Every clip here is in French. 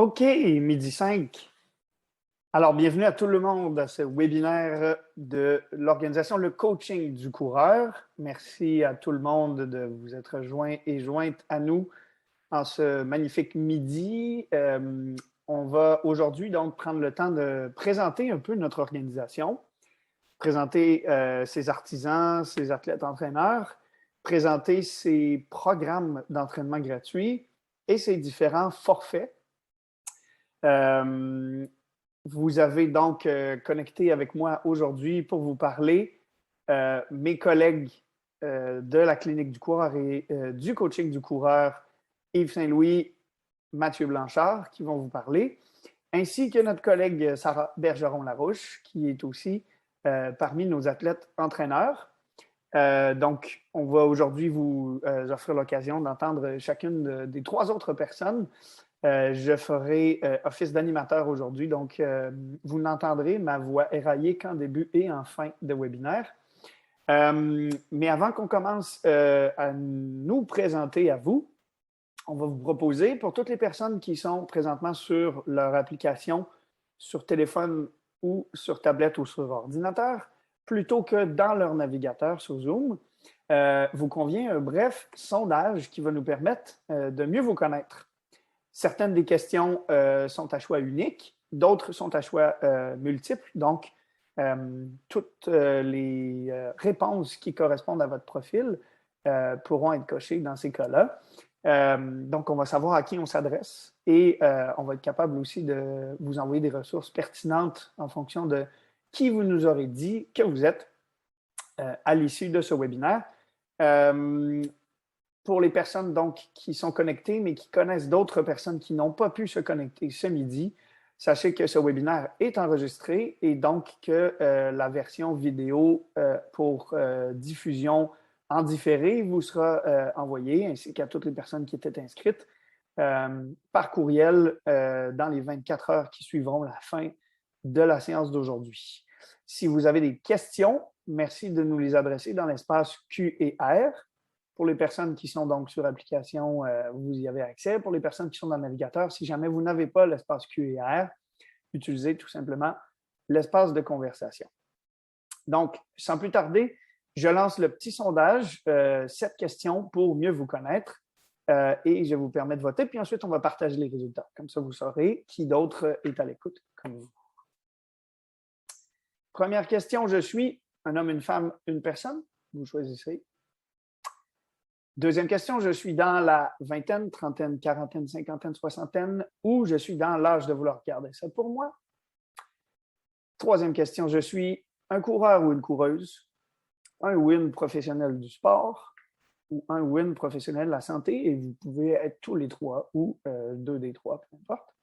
OK, midi 5. Alors, bienvenue à tout le monde à ce webinaire de l'organisation Le Coaching du coureur. Merci à tout le monde de vous être joints et jointes à nous en ce magnifique midi. On va aujourd'hui donc prendre le temps de présenter un peu notre organisation, présenter ses artisans, ses athlètes entraîneurs, présenter ses programmes d'entraînement gratuits et ses différents forfaits. Vous avez donc connecté avec moi aujourd'hui pour vous parler mes collègues de la clinique du coureur et du coaching du coureur, Yves Saint-Louis, Mathieu Blanchard, qui vont vous parler, ainsi que notre collègue Sarah Bergeron-Larouche, qui est aussi parmi nos athlètes entraîneurs. Donc, on va aujourd'hui vous offrir l'occasion d'entendre chacune des trois autres personnes. Je ferai office d'animateur aujourd'hui, donc vous n'entendrez ma voix éraillée qu'en début et en fin de webinaire. Mais avant qu'on commence à nous présenter à vous, on va vous proposer, pour toutes les personnes qui sont présentement sur leur application sur téléphone ou sur tablette ou sur ordinateur, plutôt que dans leur navigateur sur Zoom, vous convient un bref sondage qui va nous permettre de mieux vous connaître. Certaines des questions sont à choix unique, d'autres sont à choix multiples. Donc, toutes les réponses qui correspondent à votre profil pourront être cochées dans ces cas-là. Donc, on va savoir à qui on s'adresse et on va être capable aussi de vous envoyer des ressources pertinentes en fonction de qui vous nous aurez dit que vous êtes à l'issue de ce webinaire. Pour les personnes donc qui sont connectées, mais qui connaissent d'autres personnes qui n'ont pas pu se connecter ce midi, sachez que ce webinaire est enregistré et donc que la version vidéo pour diffusion en différé vous sera envoyée, ainsi qu'à toutes les personnes qui étaient inscrites par courriel dans les 24 heures qui suivront la fin de la séance d'aujourd'hui. Si vous avez des questions, merci de nous les adresser dans l'espace Q&R. Pour les personnes qui sont donc sur application, vous y avez accès. Pour les personnes qui sont dans le navigateur, si jamais vous n'avez pas l'espace Q&R, utilisez tout simplement l'espace de conversation. Donc, sans plus tarder, je lance le petit sondage, 7 questions pour mieux vous connaître et je vous permets de voter. Puis ensuite, on va partager les résultats. Comme ça, vous saurez qui d'autre est à l'écoute comme vous. Première question, je suis un homme, une femme, une personne. Vous choisissez. Deuxième question, je suis dans la vingtaine, trentaine, quarantaine, cinquantaine, soixantaine, ou je suis dans l'âge de vouloir garder ça pour moi. Troisième question, je suis un coureur ou une coureuse, un ou une professionnel du sport, ou un ou une professionnel de la santé, et vous pouvez être tous les trois ou deux des trois, peu importe.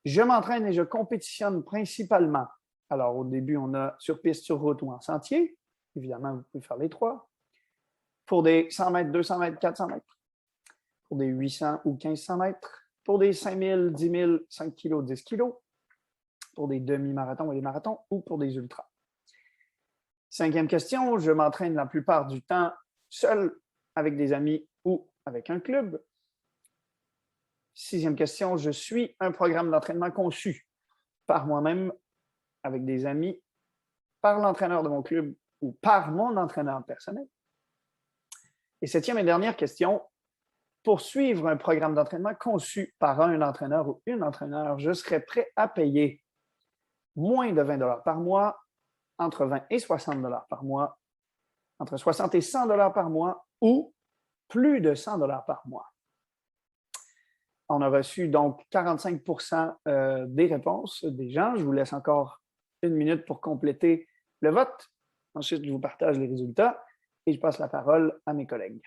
Je m'entraîne et je compétitionne principalement. Alors, au début, on a sur piste, sur route ou en sentier. Évidemment, vous pouvez faire les trois. Pour des 100 mètres, 200 mètres, 400 mètres, pour des 800 ou 1500 mètres, pour des 5000, 10 000, 5 kg, 10 kg, pour des demi-marathons et des marathons ou pour des ultras. Cinquième question, je m'entraîne la plupart du temps seul, avec des amis ou avec un club. Sixième question, je suis un programme d'entraînement conçu par moi-même, avec des amis, par l'entraîneur de mon club ou par mon entraîneur personnel. Et septième et dernière question, pour suivre un programme d'entraînement conçu par un entraîneur ou une entraîneur, je serais prêt à payer moins de 20 $ par mois, entre 20 et 60 $ par mois, entre 60 et 100 $ par mois ou plus de 100 $ par mois. On a reçu donc 45 % des réponses des gens. Je vous laisse encore une minute pour compléter le vote. Ensuite, je vous partage les résultats et je passe la parole à mes collègues.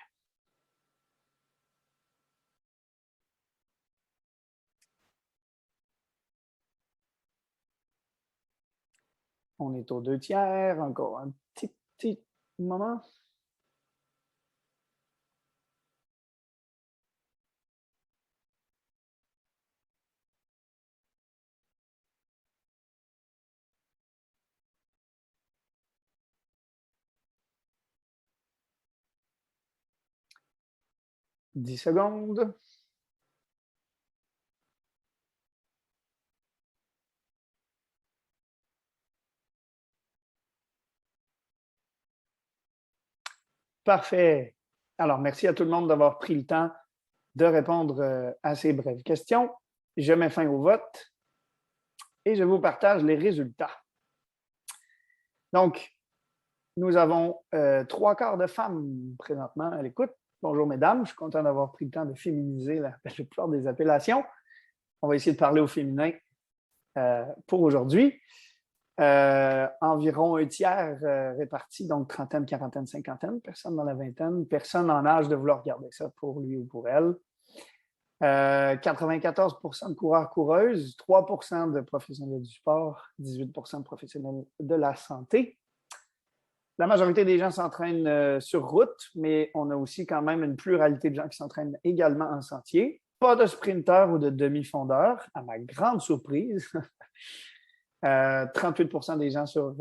On est aux 2/3, encore un petit moment. « 10 secondes. Parfait. Alors, merci à tout le monde d'avoir pris le temps de répondre à ces brèves questions. Je mets fin au vote et je vous partage les résultats. Donc, nous avons 3/4 de femmes présentement à l'écoute. Bonjour, mesdames. Je suis content d'avoir pris le temps de féminiser la plupart des appellations. On va essayer de parler au féminin pour aujourd'hui. Environ un tiers répartis, donc trentaine, quarantaine, cinquantaine, personne dans la vingtaine, personne en âge de vouloir garder ça pour lui ou pour elle. 94% de coureurs-coureuses, 3% de professionnels du sport, 18% de professionnels de la santé. La majorité des gens s'entraînent sur route, mais on a aussi quand même une pluralité de gens qui s'entraînent également en sentier. Pas de sprinteurs ou de demi-fondeurs, à ma grande surprise. 38% des gens sur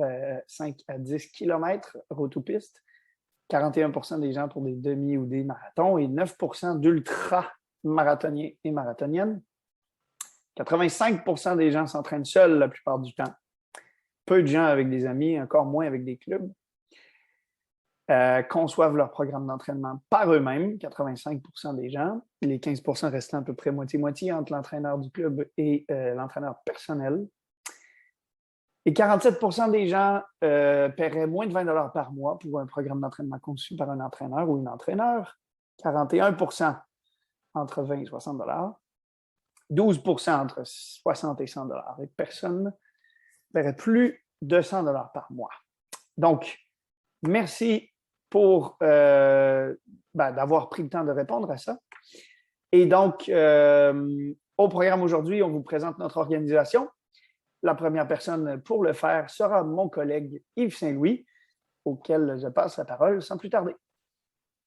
5 à 10 km route ou piste, 41% des gens pour des demi ou des marathons et 9% d'ultra-marathoniens et marathoniennes. 85% des gens s'entraînent seuls la plupart du temps. Peu de gens avec des amis, encore moins avec des clubs. Conçoivent leur programme d'entraînement par eux-mêmes, 85% des gens. Les 15% restants à peu près moitié-moitié entre l'entraîneur du club et l'entraîneur personnel. Et 47% des gens paieraient moins de 20 $ par mois pour un programme d'entraînement conçu par un entraîneur ou une entraîneur. 41% entre 20 et 60 $. 12% entre 60 et 100 $. Et personne ne paierait plus de 100 $ par mois. Donc, merci pour d'avoir pris le temps de répondre à ça. Et donc, au programme aujourd'hui, on vous présente notre organisation. La première personne pour le faire sera mon collègue Yves Saint-Louis, auquel je passe la parole sans plus tarder.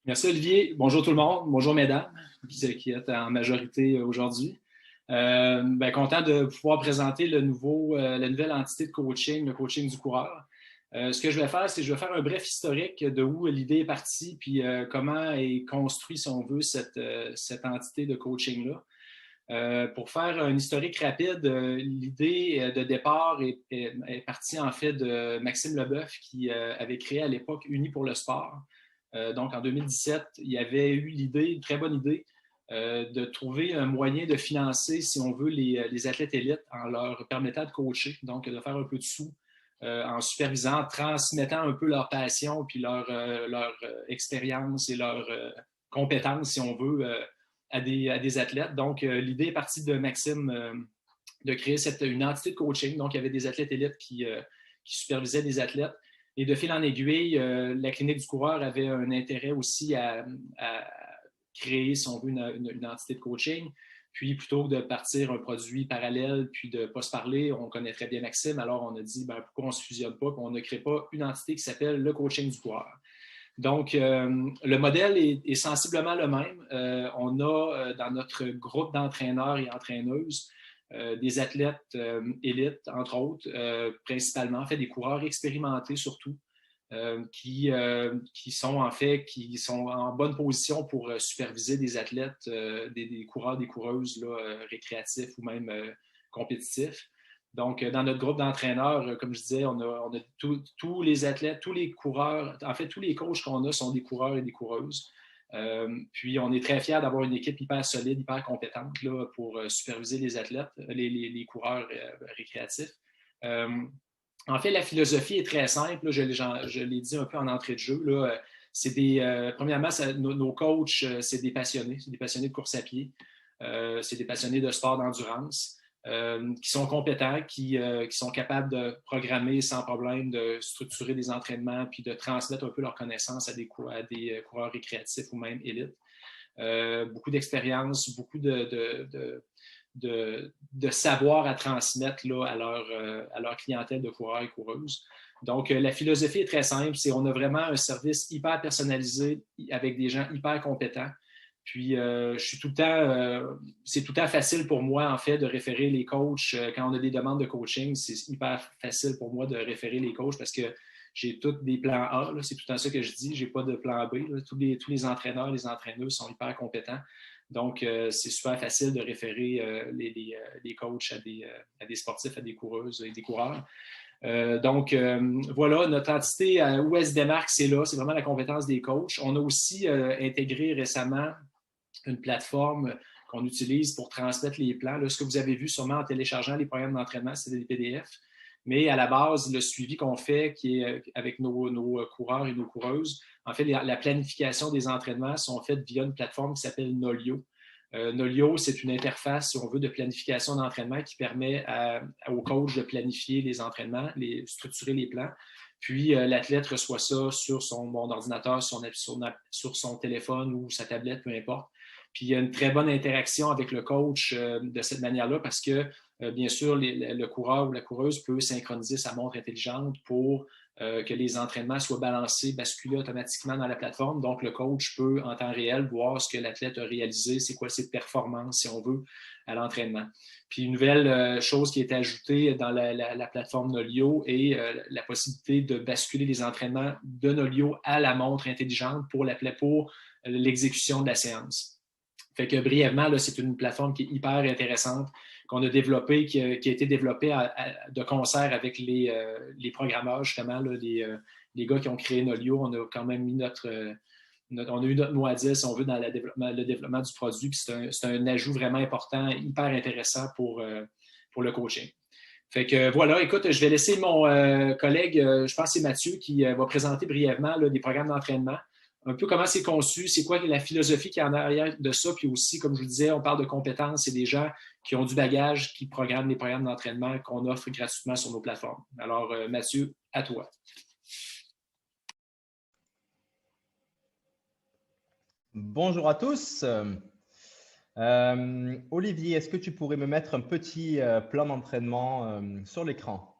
Merci Olivier. Bonjour tout le monde. Bonjour mesdames qui êtes en majorité aujourd'hui. Content de pouvoir présenter la nouvelle entité de coaching, le coaching du coureur. Ce que je vais faire, c'est que je vais faire un bref historique de où l'idée est partie puis comment est construit, si on veut, cette entité de coaching-là. Pour faire un historique rapide, l'idée de départ est partie en fait de Maxime Leboeuf qui avait créé à l'époque Unis pour le sport. Donc en 2017, il y avait eu l'idée, une très bonne idée, de trouver un moyen de financer, si on veut, les athlètes élites en leur permettant de coacher, donc de faire un peu de sous en supervisant, transmettant un peu leur passion puis leur expérience et leur compétences, si on veut, à des athlètes. Donc, l'idée est partie de Maxime de créer une entité de coaching. Donc, il y avait des athlètes élites qui supervisaient des athlètes. Et de fil en aiguille, la clinique du coureur avait un intérêt aussi à créer, si on veut, une entité de coaching. Puis, plutôt que de partir un produit parallèle puis de ne pas se parler, on connaît très bien Maxime. Alors, on a dit, pourquoi on ne se fusionne pas et on ne crée pas une entité qui s'appelle le coaching du coureur. Donc, le modèle est sensiblement le même. On a dans notre groupe d'entraîneurs et entraîneuses des athlètes élites, entre autres, principalement, en fait, des coureurs expérimentés surtout, qui sont en bonne position pour superviser des athlètes, des coureurs, des coureuses là, récréatifs ou même compétitifs. Donc, dans notre groupe d'entraîneurs, comme je disais, on a tous les athlètes, tous les coureurs, en fait, tous les coachs qu'on a sont des coureurs et des coureuses. Puis, on est très fiers d'avoir une équipe hyper solide, hyper compétente là, pour superviser les athlètes, les coureurs récréatifs. En fait, la philosophie est très simple. Là, je l'ai dit un peu en entrée de jeu. Là, premièrement, nos coachs, c'est des passionnés de course à pied. C'est des passionnés de sport d'endurance. Qui sont compétents, qui sont capables de programmer sans problème, de structurer des entraînements puis de transmettre un peu leurs connaissances à des coureurs récréatifs ou même élites. Beaucoup d'expérience, beaucoup de savoir à transmettre là, à leur clientèle de coureurs et coureuses. Donc, la philosophie est très simple. On a vraiment un service hyper personnalisé avec des gens hyper compétents. Puis, je suis tout le temps, c'est tout le temps facile pour moi, en fait, de référer les coachs. Quand on a des demandes de coaching, c'est hyper facile pour moi de référer les coachs parce que j'ai tous des plans A. Là, c'est tout le temps ça que je dis. Je n'ai pas de plan B. Là. Tous les entraîneurs, les entraîneuses sont hyper compétents. Donc, c'est super facile de référer les coachs à des sportifs, à des coureuses et des coureurs. Voilà, notre entité où elle se démarque, c'est là, c'est vraiment la compétence des coachs. On a aussi intégré récemment une plateforme qu'on utilise pour transmettre les plans. Là, ce que vous avez vu sûrement en téléchargeant les programmes d'entraînement, c'est des PDF. Mais à la base, le suivi qu'on fait, qui est avec nos coureurs et nos coureuses, en fait, la planification des entraînements sont faites via une plateforme qui s'appelle Nolio. Nolio, c'est une interface, si on veut, de planification d'entraînement qui permet au coach de planifier les entraînements, structurer les plans. Puis, l'athlète reçoit ça sur son ordinateur, sur son téléphone ou sa tablette, peu importe. Puis, il y a une très bonne interaction avec le coach de cette manière-là parce que, bien sûr, le coureur ou la coureuse peut synchroniser sa montre intelligente pour que les entraînements soient balancés, basculés automatiquement dans la plateforme. Donc, le coach peut, en temps réel, voir ce que l'athlète a réalisé, c'est quoi ses performances, si on veut, à l'entraînement. Puis, une nouvelle chose qui est ajoutée dans la plateforme Nolio est la possibilité de basculer les entraînements de Nolio à la montre intelligente pour l'exécution de la séance. Fait que brièvement, là, c'est une plateforme qui est hyper intéressante, qu'on a développée, qui a été développée de concert avec les programmeurs, justement, là, les gars qui ont créé Nolio. On a quand même mis on a eu notre mot à dire, si on veut, dans le développement du produit. Puis c'est un ajout vraiment important, hyper intéressant pour le coaching. Fait que voilà, écoute, je vais laisser mon collègue, je pense que c'est Mathieu, qui va présenter brièvement là, des programmes d'entraînement. Un peu comment c'est conçu, c'est quoi la philosophie qui est en arrière de ça, puis aussi, comme je vous disais, on parle de compétences, c'est des gens qui ont du bagage, qui programment les programmes d'entraînement qu'on offre gratuitement sur nos plateformes. Alors, Mathieu, à toi. Bonjour à tous. Olivier, est-ce que tu pourrais me mettre un petit plan d'entraînement sur l'écran?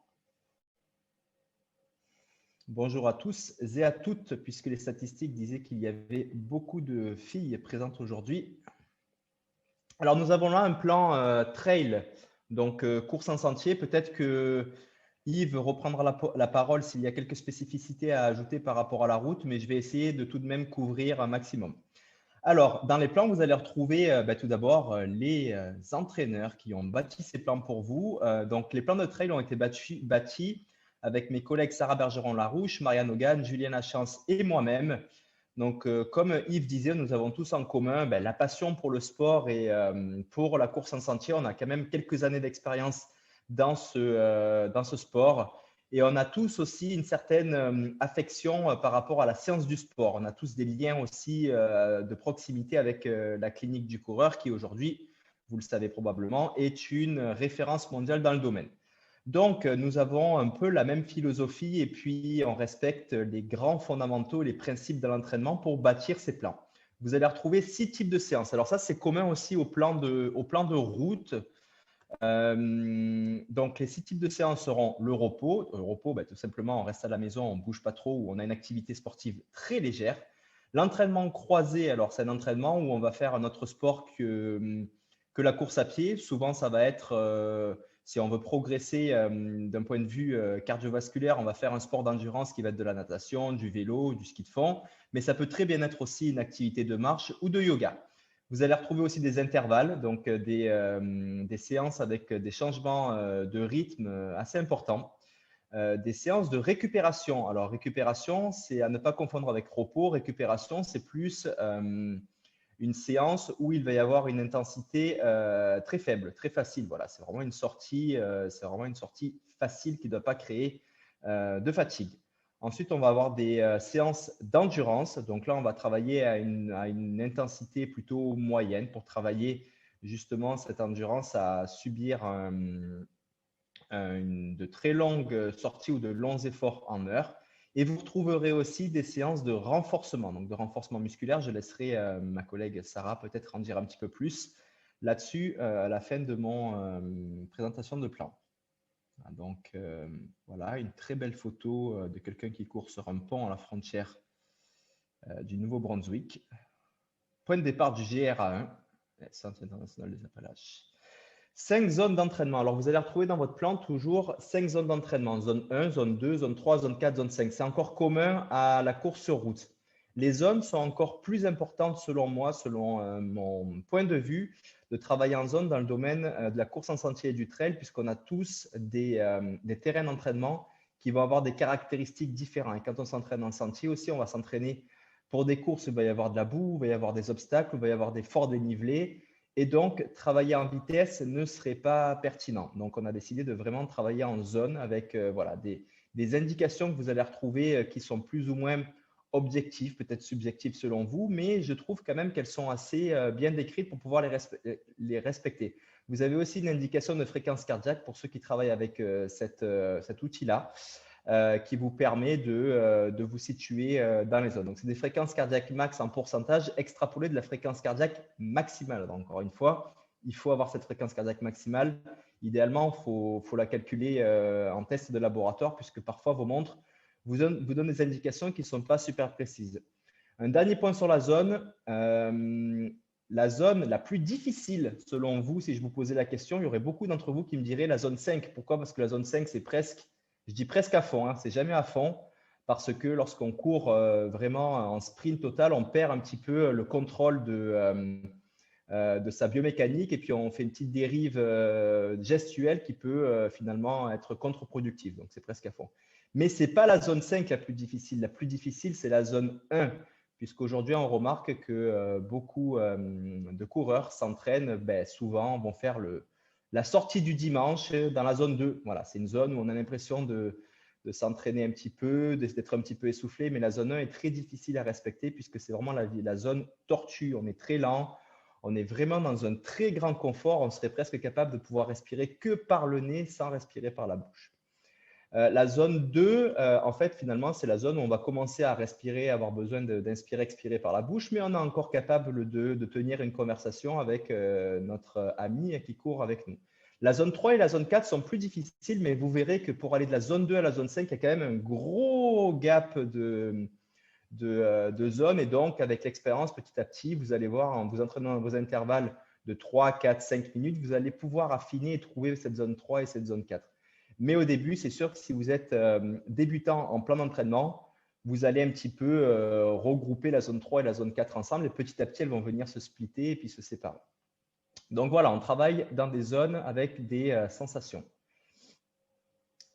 Bonjour à tous et à toutes, puisque les statistiques disaient qu'il y avait beaucoup de filles présentes aujourd'hui. Alors, nous avons là un plan trail, donc course en sentier. Peut-être que Yves reprendra la parole s'il y a quelques spécificités à ajouter par rapport à la route, mais je vais essayer de tout de même couvrir un maximum. Alors, dans les plans, vous allez retrouver tout d'abord les entraîneurs qui ont bâti ces plans pour vous. Donc, les plans de trail ont été bâtis avec mes collègues Sarah Bergeron-Larouche, Marianne Hogan, Julien Lachance et moi-même. Donc, comme Yves disait, nous avons tous en commun la passion pour le sport et pour la course en sentier. On a quand même quelques années d'expérience dans ce sport. Et on a tous aussi une certaine affection par rapport à la science du sport. On a tous des liens aussi de proximité avec la clinique du coureur qui aujourd'hui, vous le savez probablement, est une référence mondiale dans le domaine. Donc, nous avons un peu la même philosophie et puis on respecte les grands fondamentaux, les principes de l'entraînement pour bâtir ces plans. Vous allez retrouver 6 types de séances. Alors ça, c'est commun aussi au plan de route. Donc, les 6 types de séances seront le repos. Le repos, tout simplement, on reste à la maison, on ne bouge pas trop ou on a une activité sportive très légère. L'entraînement croisé, alors c'est un entraînement où on va faire un autre sport que la course à pied. Souvent, ça va être, si on veut progresser d'un point de vue cardiovasculaire, on va faire un sport d'endurance qui va être de la natation, du vélo, du ski de fond. Mais ça peut très bien être aussi une activité de marche ou de yoga. Vous allez retrouver aussi des intervalles, donc des séances avec des changements de rythme assez importants. Des séances de récupération. Alors, récupération, c'est à ne pas confondre avec repos. Récupération, c'est plus une séance où il va y avoir une intensité très faible, très facile. Voilà, c'est vraiment une sortie facile qui ne doit pas créer de fatigue. Ensuite, on va avoir des séances d'endurance. Donc là, on va travailler à une intensité plutôt moyenne pour travailler justement cette endurance à subir de très longues sorties ou de longs efforts en heure. Et vous retrouverez aussi des séances de renforcement, donc de renforcement musculaire. Je laisserai ma collègue Sarah peut-être en dire un petit peu plus là-dessus à la fin de mon présentation de plan. Donc, voilà, une très belle photo de quelqu'un qui court sur un pont à la frontière du Nouveau-Brunswick. Point de départ du GRA1, Centre international des Appalaches. 5 zones d'entraînement. Alors, vous allez retrouver dans votre plan toujours 5 zones d'entraînement. Zone 1, zone 2, zone 3, zone 4, zone 5. C'est encore commun à la course sur route. Les zones sont encore plus importantes selon moi, selon mon point de vue, de travailler en zone dans le domaine de la course en sentier et du trail, puisqu'on a tous des terrains d'entraînement qui vont avoir des caractéristiques différentes. Et quand on s'entraîne en sentier aussi, on va s'entraîner pour des courses, il va y avoir de la boue, il va y avoir des obstacles, il va y avoir des forts dénivelés. Et donc, travailler en vitesse ne serait pas pertinent. Donc, on a décidé de vraiment travailler en zone avec voilà, des indications que vous allez retrouver qui sont plus ou moins objectives, peut-être subjectives selon vous, mais je trouve quand même qu'elles sont assez bien décrites pour pouvoir les respecter. Vous avez aussi une indication de fréquence cardiaque pour ceux qui travaillent avec cet outil-là. Qui vous permet de vous situer dans les zones. Donc, c'est des fréquences cardiaques max en pourcentage extrapolées de la fréquence cardiaque maximale. Donc, encore une fois, il faut avoir cette fréquence cardiaque maximale. Idéalement, il faut la calculer en test de laboratoire puisque parfois vos montres vous donnent des indications qui ne sont pas super précises. Un dernier point sur la zone la plus difficile selon vous, si je vous posais la question, il y aurait beaucoup d'entre vous qui me diraient la zone 5. Pourquoi? Parce que la zone 5, c'est presque, je dis presque à fond, hein, c'est jamais à fond, parce que lorsqu'on court vraiment en sprint total, on perd un petit peu le contrôle de sa biomécanique et puis on fait une petite dérive gestuelle qui peut finalement être contre-productive. Donc, c'est presque à fond. Mais ce n'est pas la zone 5 la plus difficile. La plus difficile, c'est la zone 1, puisqu'aujourd'hui, on remarque que beaucoup de coureurs s'entraînent, souvent vont faire la sortie du dimanche dans la zone 2. Voilà, c'est une zone où on a l'impression de s'entraîner un petit peu, d'être un petit peu essoufflé, mais la zone 1 est très difficile à respecter puisque c'est vraiment la zone tortue. On est très lent, on est vraiment dans un très grand confort. On serait presque capable de pouvoir respirer que par le nez sans respirer par la bouche. La zone 2, en fait, finalement, c'est la zone où on va commencer à respirer, avoir besoin d'inspirer, expirer par la bouche, mais on est encore capable de tenir une conversation avec notre ami qui court avec nous. La zone 3 et la zone 4 sont plus difficiles, mais vous verrez que pour aller de la zone 2 à la zone 5, il y a quand même un gros gap de zones. Et donc, avec l'expérience, petit à petit, vous allez voir, en vous entraînant dans vos intervalles de 3, 4, 5 minutes, vous allez pouvoir affiner et trouver cette zone 3 et cette zone 4. Mais au début, c'est sûr que si vous êtes débutant en plan d'entraînement, vous allez un petit peu regrouper la zone 3 et la zone 4 ensemble et petit à petit, elles vont venir se splitter et puis se séparer. Donc voilà, on travaille dans des zones avec des sensations.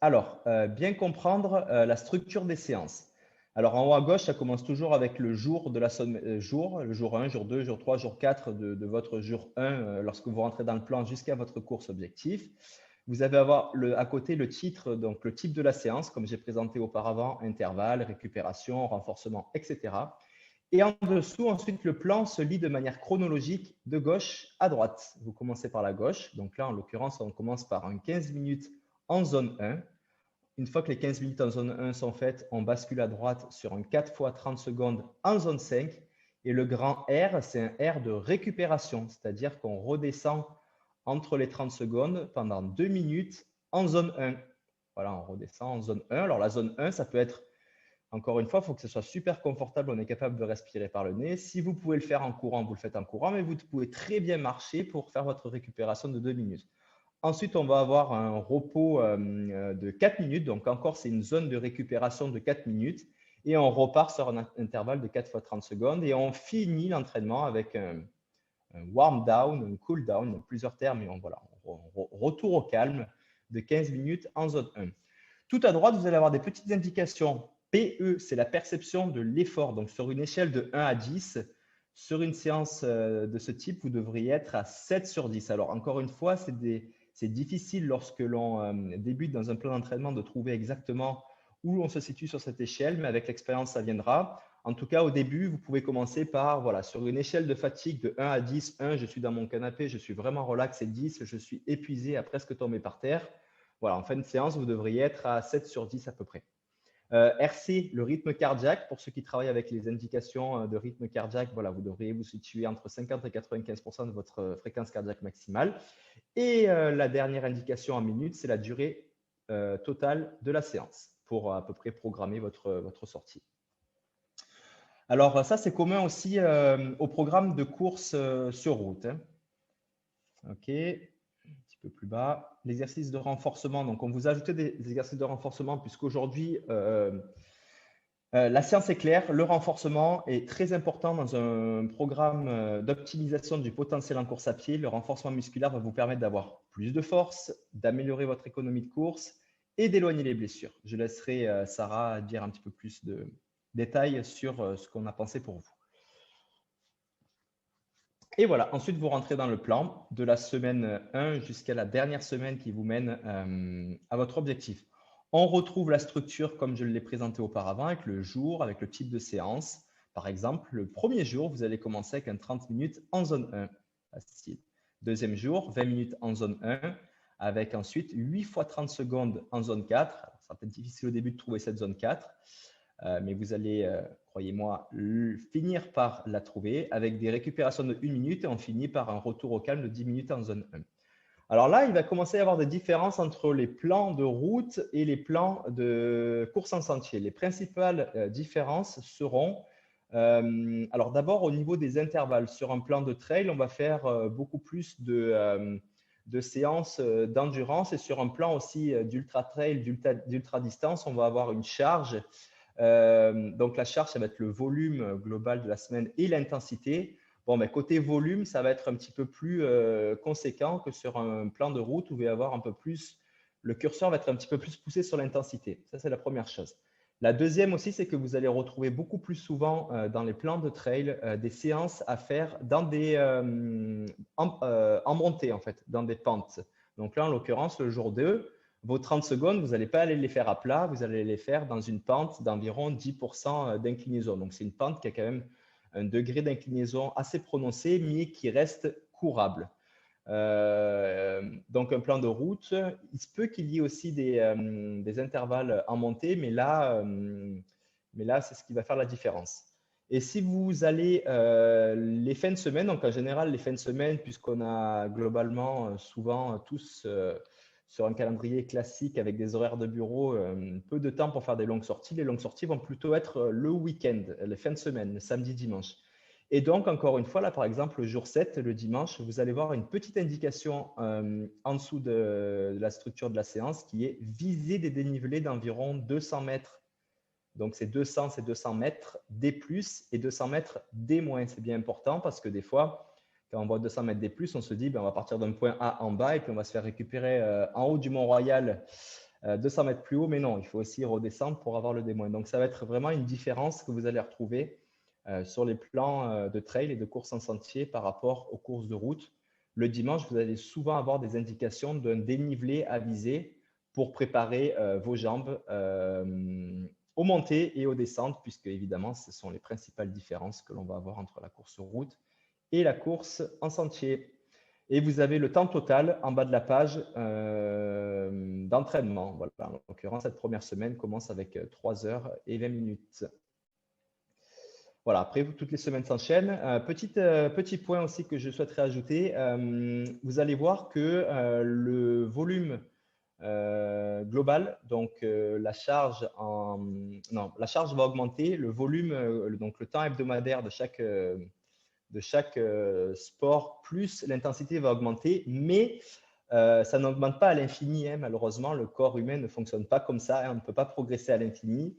Alors, bien comprendre la structure des séances. Alors, en haut à gauche, ça commence toujours avec le jour de la jour, le jour 1, jour 2, jour 3, jour 4 de votre jour 1 lorsque vous rentrez dans le plan jusqu'à votre course objectif. Vous allez avoir à côté le titre, donc le type de la séance, comme j'ai présenté auparavant, intervalle, récupération, renforcement, etc. Et en dessous, ensuite, le plan se lit de manière chronologique de gauche à droite. Vous commencez par la gauche. Donc là, en l'occurrence, on commence par un 15 minutes en zone 1. Une fois que les 15 minutes en zone 1 sont faites, on bascule à droite sur un 4 fois 30 secondes en zone 5. Et le grand R, c'est un R de récupération, c'est-à-dire qu'on redescend entre les 30 secondes pendant 2 minutes en zone 1. Voilà, on redescend en zone 1. Alors, la zone 1, ça peut être, encore une fois, il faut que ce soit super confortable. On est capable de respirer par le nez. Si vous pouvez le faire en courant, vous le faites en courant, mais vous pouvez très bien marcher pour faire votre récupération de 2 minutes. Ensuite, on va avoir un repos de 4 minutes. Donc, encore, c'est une zone de récupération de 4 minutes. Et on repart sur un intervalle de 4 fois 30 secondes. Et on finit l'entraînement avec un warm down, un cool down, plusieurs termes. Et retour au calme de 15 minutes en zone 1. Tout à droite, vous allez avoir des petites indications. PE, c'est la perception de l'effort. Donc, sur une échelle de 1 à 10, sur une séance de ce type, vous devriez être à 7 sur 10. Alors, encore une fois, c'est difficile lorsque l'on débute dans un plan d'entraînement de trouver exactement où on se situe sur cette échelle, mais avec l'expérience, ça viendra. En tout cas, au début, vous pouvez commencer par, voilà, sur une échelle de fatigue de 1 à 10, 1, je suis dans mon canapé, je suis vraiment relax, et 10, je suis épuisé à presque tomber par terre. Voilà, en fin de séance, vous devriez être à 7 sur 10 à peu près. RC, le rythme cardiaque. Pour ceux qui travaillent avec les indications de rythme cardiaque, voilà, vous devriez vous situer entre 50 et 95% de votre fréquence cardiaque maximale. Et la dernière indication en minutes, c'est la durée totale de la séance pour à peu près programmer votre sortie. Alors, ça, c'est commun aussi au programme de course sur route. Hein. OK. Un petit peu plus bas. L'exercice de renforcement. Donc, on vous a ajouté des exercices de renforcement puisqu'aujourd'hui, la science est claire. Le renforcement est très important dans un programme d'optimisation du potentiel en course à pied. Le renforcement musculaire va vous permettre d'avoir plus de force, d'améliorer votre économie de course et d'éloigner les blessures. Je laisserai Sarah dire un petit peu plus de détails sur ce qu'on a pensé pour vous. Et voilà, ensuite vous rentrez dans le plan de la semaine 1 jusqu'à la dernière semaine qui vous mène à votre objectif. On retrouve la structure comme je l'ai présenté auparavant avec le jour, avec le type de séance. Par exemple, le premier jour, vous allez commencer avec un 30 minutes en zone 1. Facile. Deuxième jour, 20 minutes en zone 1 avec ensuite 8 fois 30 secondes en zone 4. Alors, ça va être difficile au début de trouver cette zone 4. Mais vous allez, croyez-moi, finir par la trouver avec des récupérations de 1 minute et on finit par un retour au calme de 10 minutes en zone 1. Alors là, il va commencer à y avoir des différences entre les plans de route et les plans de course en sentier. Les principales différences seront, alors d'abord au niveau des intervalles. Sur un plan de trail, on va faire beaucoup plus de séances d'endurance et sur un plan aussi d'ultra trail, d'ultra distance, on va avoir une charge. Donc, la charge, ça va être le volume global de la semaine et l'intensité. Bon, mais côté volume, ça va être un petit peu plus conséquent que sur un plan de route où il va y avoir un peu plus, le curseur va être un petit peu plus poussé sur l'intensité. Ça, c'est la première chose. La deuxième aussi, c'est que vous allez retrouver beaucoup plus souvent dans les plans de trail des séances à faire dans en montée, en fait, dans des pentes. Donc là, en l'occurrence, le jour 2, vos 30 secondes, vous n'allez pas aller les faire à plat, vous allez les faire dans une pente d'environ 10% d'inclinaison. Donc, c'est une pente qui a quand même un degré d'inclinaison assez prononcé, mais qui reste courable. Donc, un plan de route, il se peut qu'il y ait aussi des intervalles en montée, mais là c'est ce qui va faire la différence. Et si vous allez les fins de semaine, donc en général, les fins de semaine, puisqu'on a globalement souvent tous sur un calendrier classique avec des horaires de bureau, peu de temps pour faire des longues sorties. Les longues sorties vont plutôt être le week-end, les fins de semaine, le samedi, dimanche. Et donc, encore une fois, là, par exemple, le jour 7, le dimanche, vous allez voir une petite indication en dessous de la structure de la séance qui est viser des dénivelés d'environ 200 mètres. Donc, c'est 200 mètres D+, et 200 mètres D-. C'est bien important parce que des fois, quand on voit 200 mètres D+, on se dit, on va partir d'un point A en bas et puis on va se faire récupérer en haut du Mont-Royal 200 mètres plus haut. Mais non, il faut aussi redescendre pour avoir le D-. Donc, ça va être vraiment une différence que vous allez retrouver sur les plans de trail et de course en sentier par rapport aux courses de route. Le dimanche, vous allez souvent avoir des indications d'un dénivelé à viser pour préparer vos jambes aux montées et aux descentes, puisque évidemment, ce sont les principales différences que l'on va avoir entre la course sur route et la course en sentier. Et vous avez le temps total en bas de la page d'entraînement. Voilà. En l'occurrence, cette première semaine commence avec 3 heures et 20 minutes. Voilà, après, toutes les semaines s'enchaînent. Petit point aussi que je souhaiterais ajouter, vous allez voir que le volume global, donc la charge va augmenter, le volume, donc le temps hebdomadaire de chaque sport, plus l'intensité va augmenter, mais ça n'augmente pas à l'infini, hein, malheureusement, le corps humain ne fonctionne pas comme ça, hein, on ne peut pas progresser à l'infini.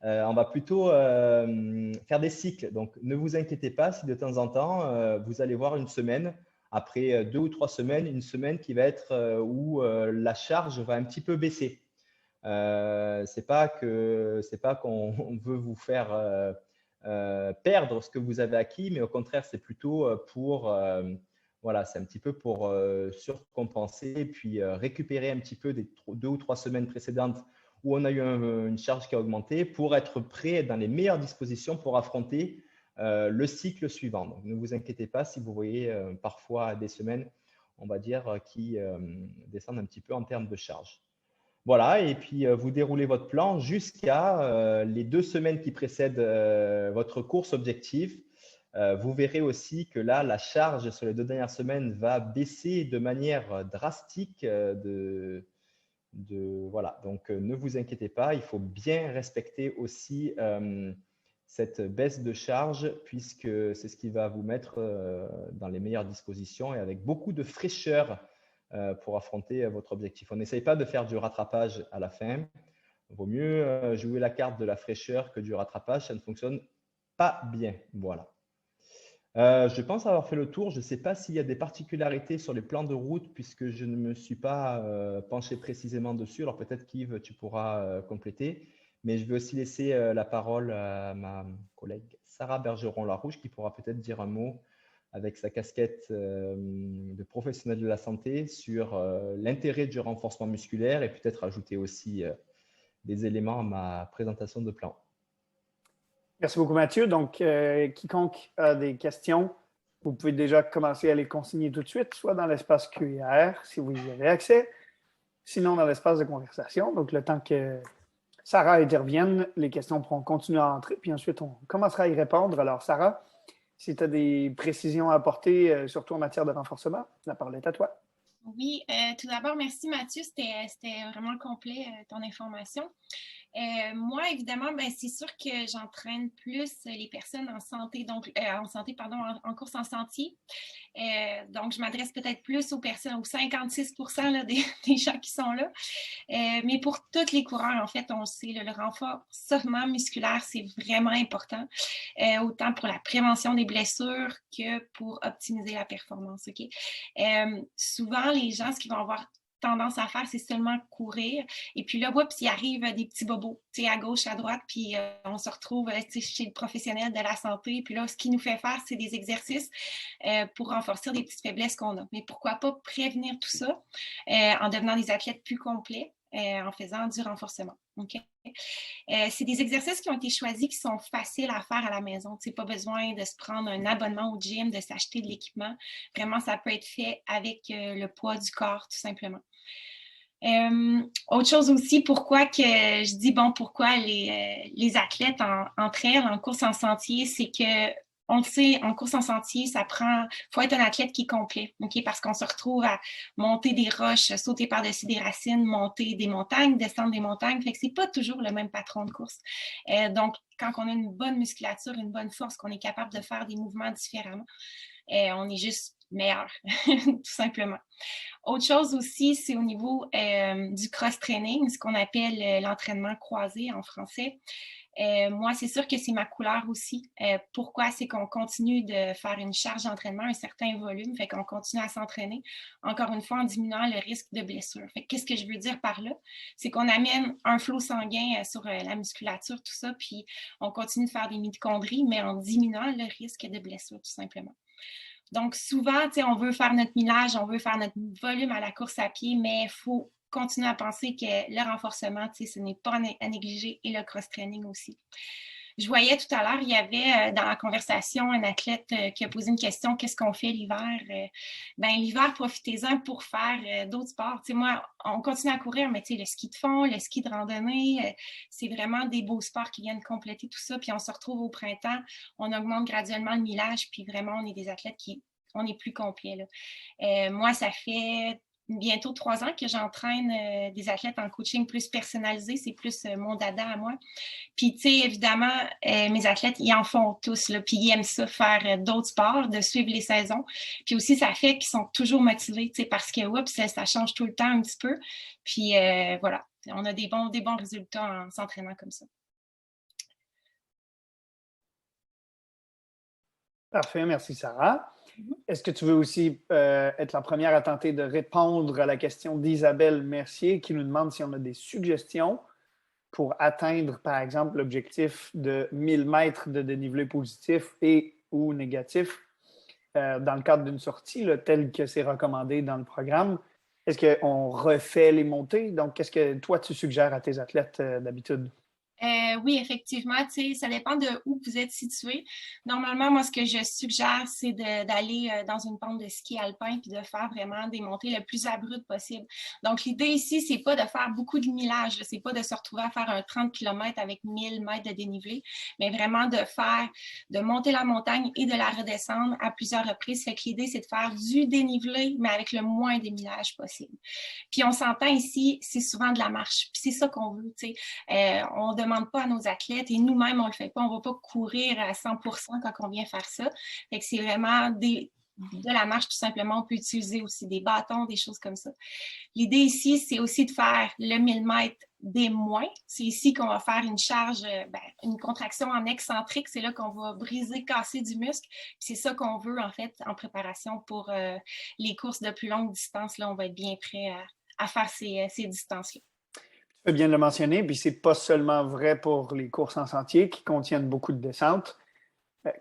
On va plutôt faire des cycles. Donc, ne vous inquiétez pas si de temps en temps, vous allez voir une semaine, après 2 ou 3 semaines, une semaine qui va être où la charge va un petit peu baisser. C'est pas qu'on veut vous faire perdre ce que vous avez acquis, mais au contraire, c'est plutôt voilà, c'est un petit peu pour surcompenser et puis récupérer un petit peu des 2 ou 3 semaines précédentes où on a eu une charge qui a augmenté pour être prêt dans les meilleures dispositions pour affronter le cycle suivant. Donc, ne vous inquiétez pas si vous voyez parfois des semaines, on va dire, qui descendent un petit peu en termes de charge. Voilà, et puis vous déroulez votre plan jusqu'à les 2 semaines qui précèdent votre course objectif. Vous verrez aussi que là, la charge sur les 2 dernières semaines va baisser de manière drastique voilà, donc ne vous inquiétez pas, il faut bien respecter aussi cette baisse de charge puisque c'est ce qui va vous mettre dans les meilleures dispositions et avec beaucoup de fraîcheur pour affronter votre objectif. On n'essaye pas de faire du rattrapage à la fin. Il vaut mieux jouer la carte de la fraîcheur que du rattrapage, ça ne fonctionne pas bien. Voilà. Je pense avoir fait le tour. Je ne sais pas s'il y a des particularités sur les plans de route puisque je ne me suis pas penché précisément dessus. Alors peut-être qu'Yves, tu pourras compléter. Mais je vais aussi laisser la parole à ma collègue Sarah Bergeron-Larouche qui pourra peut-être dire un mot avec sa casquette de professionnel de la santé sur l'intérêt du renforcement musculaire et peut-être ajouter aussi des éléments à ma présentation de plan. Merci beaucoup, Mathieu. Donc, quiconque a des questions, vous pouvez déjà commencer à les consigner tout de suite, soit dans l'espace QR, si vous y avez accès, sinon dans l'espace de conversation. Donc, le temps que Sarah intervienne, les questions pourront continuer à entrer, puis ensuite, on commencera à y répondre. Alors, Sarah, si tu as des précisions à apporter, surtout en matière de renforcement, la parole est à toi. Oui, tout d'abord, merci Mathieu, c'était vraiment complet ton information. Moi, évidemment, ben, c'est sûr que j'entraîne plus les personnes en santé, donc en course en sentier. Donc, je m'adresse peut-être plus aux personnes, aux 56% là, des gens qui sont là. Mais pour tous les coureurs, en fait, on le sait, le renforcement musculaire, c'est vraiment important, autant pour la prévention des blessures que pour optimiser la performance. Okay? Souvent, les gens, ce qu'ils vont avoir tendance à faire, c'est seulement courir. Et puis là, oups, il arrive des petits bobos, à gauche, à droite, puis on se retrouve chez le professionnel de la santé. Puis là, ce qu'il nous fait faire, c'est des exercices pour renforcer des petites faiblesses qu'on a. Mais pourquoi pas prévenir tout ça en devenant des athlètes plus complets, en faisant du renforcement. Okay? C'est des exercices qui ont été choisis qui sont faciles à faire à la maison. Tu n'as pas besoin de se prendre un abonnement au gym, de s'acheter de l'équipement. Vraiment, ça peut être fait avec le poids du corps, tout simplement. Autre chose aussi, pourquoi les athlètes en trail, en course en sentier, c'est que on le sait, en course en sentier, faut être un athlète qui est complet, okay? Parce qu'on se retrouve à monter des roches, sauter par-dessus des racines, monter des montagnes, descendre des montagnes. Fait que c'est pas toujours le même patron de course. Donc, quand on a une bonne musculature, une bonne force, qu'on est capable de faire des mouvements différemment, on est juste meilleur, tout simplement. Autre chose aussi, c'est au niveau du cross-training, ce qu'on appelle l'entraînement croisé en français. Moi, c'est sûr que c'est ma couleur aussi. Pourquoi? C'est qu'on continue de faire une charge d'entraînement, un certain volume, fait qu'on continue à s'entraîner, encore une fois, en diminuant le risque de blessure. Fait qu'est-ce que je veux dire par là? C'est qu'on amène un flot sanguin sur la musculature, tout ça, puis on continue de faire des mitochondries, mais en diminuant le risque de blessure, tout simplement. Donc, souvent, on veut faire notre millage, on veut faire notre volume à la course à pied, mais il faut continuer à penser que le renforcement, ce n'est pas à négliger, et le cross-training aussi. Je voyais tout à l'heure, il y avait dans la conversation un athlète qui a posé une question, qu'est-ce qu'on fait l'hiver? L'hiver, profitez-en pour faire d'autres sports. Moi, on continue à courir, mais le ski de fond, le ski de randonnée, c'est vraiment des beaux sports qui viennent compléter tout ça. Puis on se retrouve au printemps, on augmente graduellement le millage, puis vraiment, on est des athlètes on est plus complets. Moi, ça fait bientôt 3 ans que j'entraîne des athlètes en coaching plus personnalisé. C'est plus mon dada à moi. Puis, évidemment, mes athlètes, ils en font tous, là, puis ils aiment ça, faire d'autres sports, de suivre les saisons. Puis aussi, ça fait qu'ils sont toujours motivés, parce que, ça change tout le temps un petit peu. Puis, voilà, on a des bons résultats en s'entraînant comme ça. Parfait, merci Sarah. Est-ce que tu veux aussi être la première à tenter de répondre à la question d'Isabelle Mercier qui nous demande si on a des suggestions pour atteindre, par exemple, l'objectif de 1000 mètres de dénivelé positif et ou négatif dans le cadre d'une sortie, tel que c'est recommandé dans le programme? Est-ce qu'on refait les montées? Donc, qu'est-ce que toi, tu suggères à tes athlètes d'habitude? Oui, effectivement, ça dépend de où vous êtes situé. Normalement, moi, ce que je suggère, c'est d'aller dans une pente de ski alpin puis de faire vraiment des montées le plus abruptes possible. Donc, l'idée ici, c'est pas de faire beaucoup de millage, c'est pas de se retrouver à faire un 30 km avec 1000 mètres de dénivelé, mais vraiment de monter la montagne et de la redescendre à plusieurs reprises. Fait que l'idée, c'est de faire du dénivelé, mais avec le moins de millage possible. Puis, on s'entend ici, c'est souvent de la marche. Puis, c'est ça qu'on veut, on demande pas à nos athlètes et nous-mêmes, on le fait pas. On va pas courir à 100% quand on vient faire ça. Fait que c'est vraiment de la marche, tout simplement. On peut utiliser aussi des bâtons, des choses comme ça. L'idée ici, c'est aussi de faire le 1000 mètres des moins. C'est ici qu'on va faire une charge, une contraction en excentrique. C'est là qu'on va briser, casser du muscle. C'est ça qu'on veut, en fait, en préparation pour les courses de plus longue distance. Là, on va être bien prêt à faire ces distances-là. Tu peux bien le mentionner, puis c'est pas seulement vrai pour les courses en sentier qui contiennent beaucoup de descentes.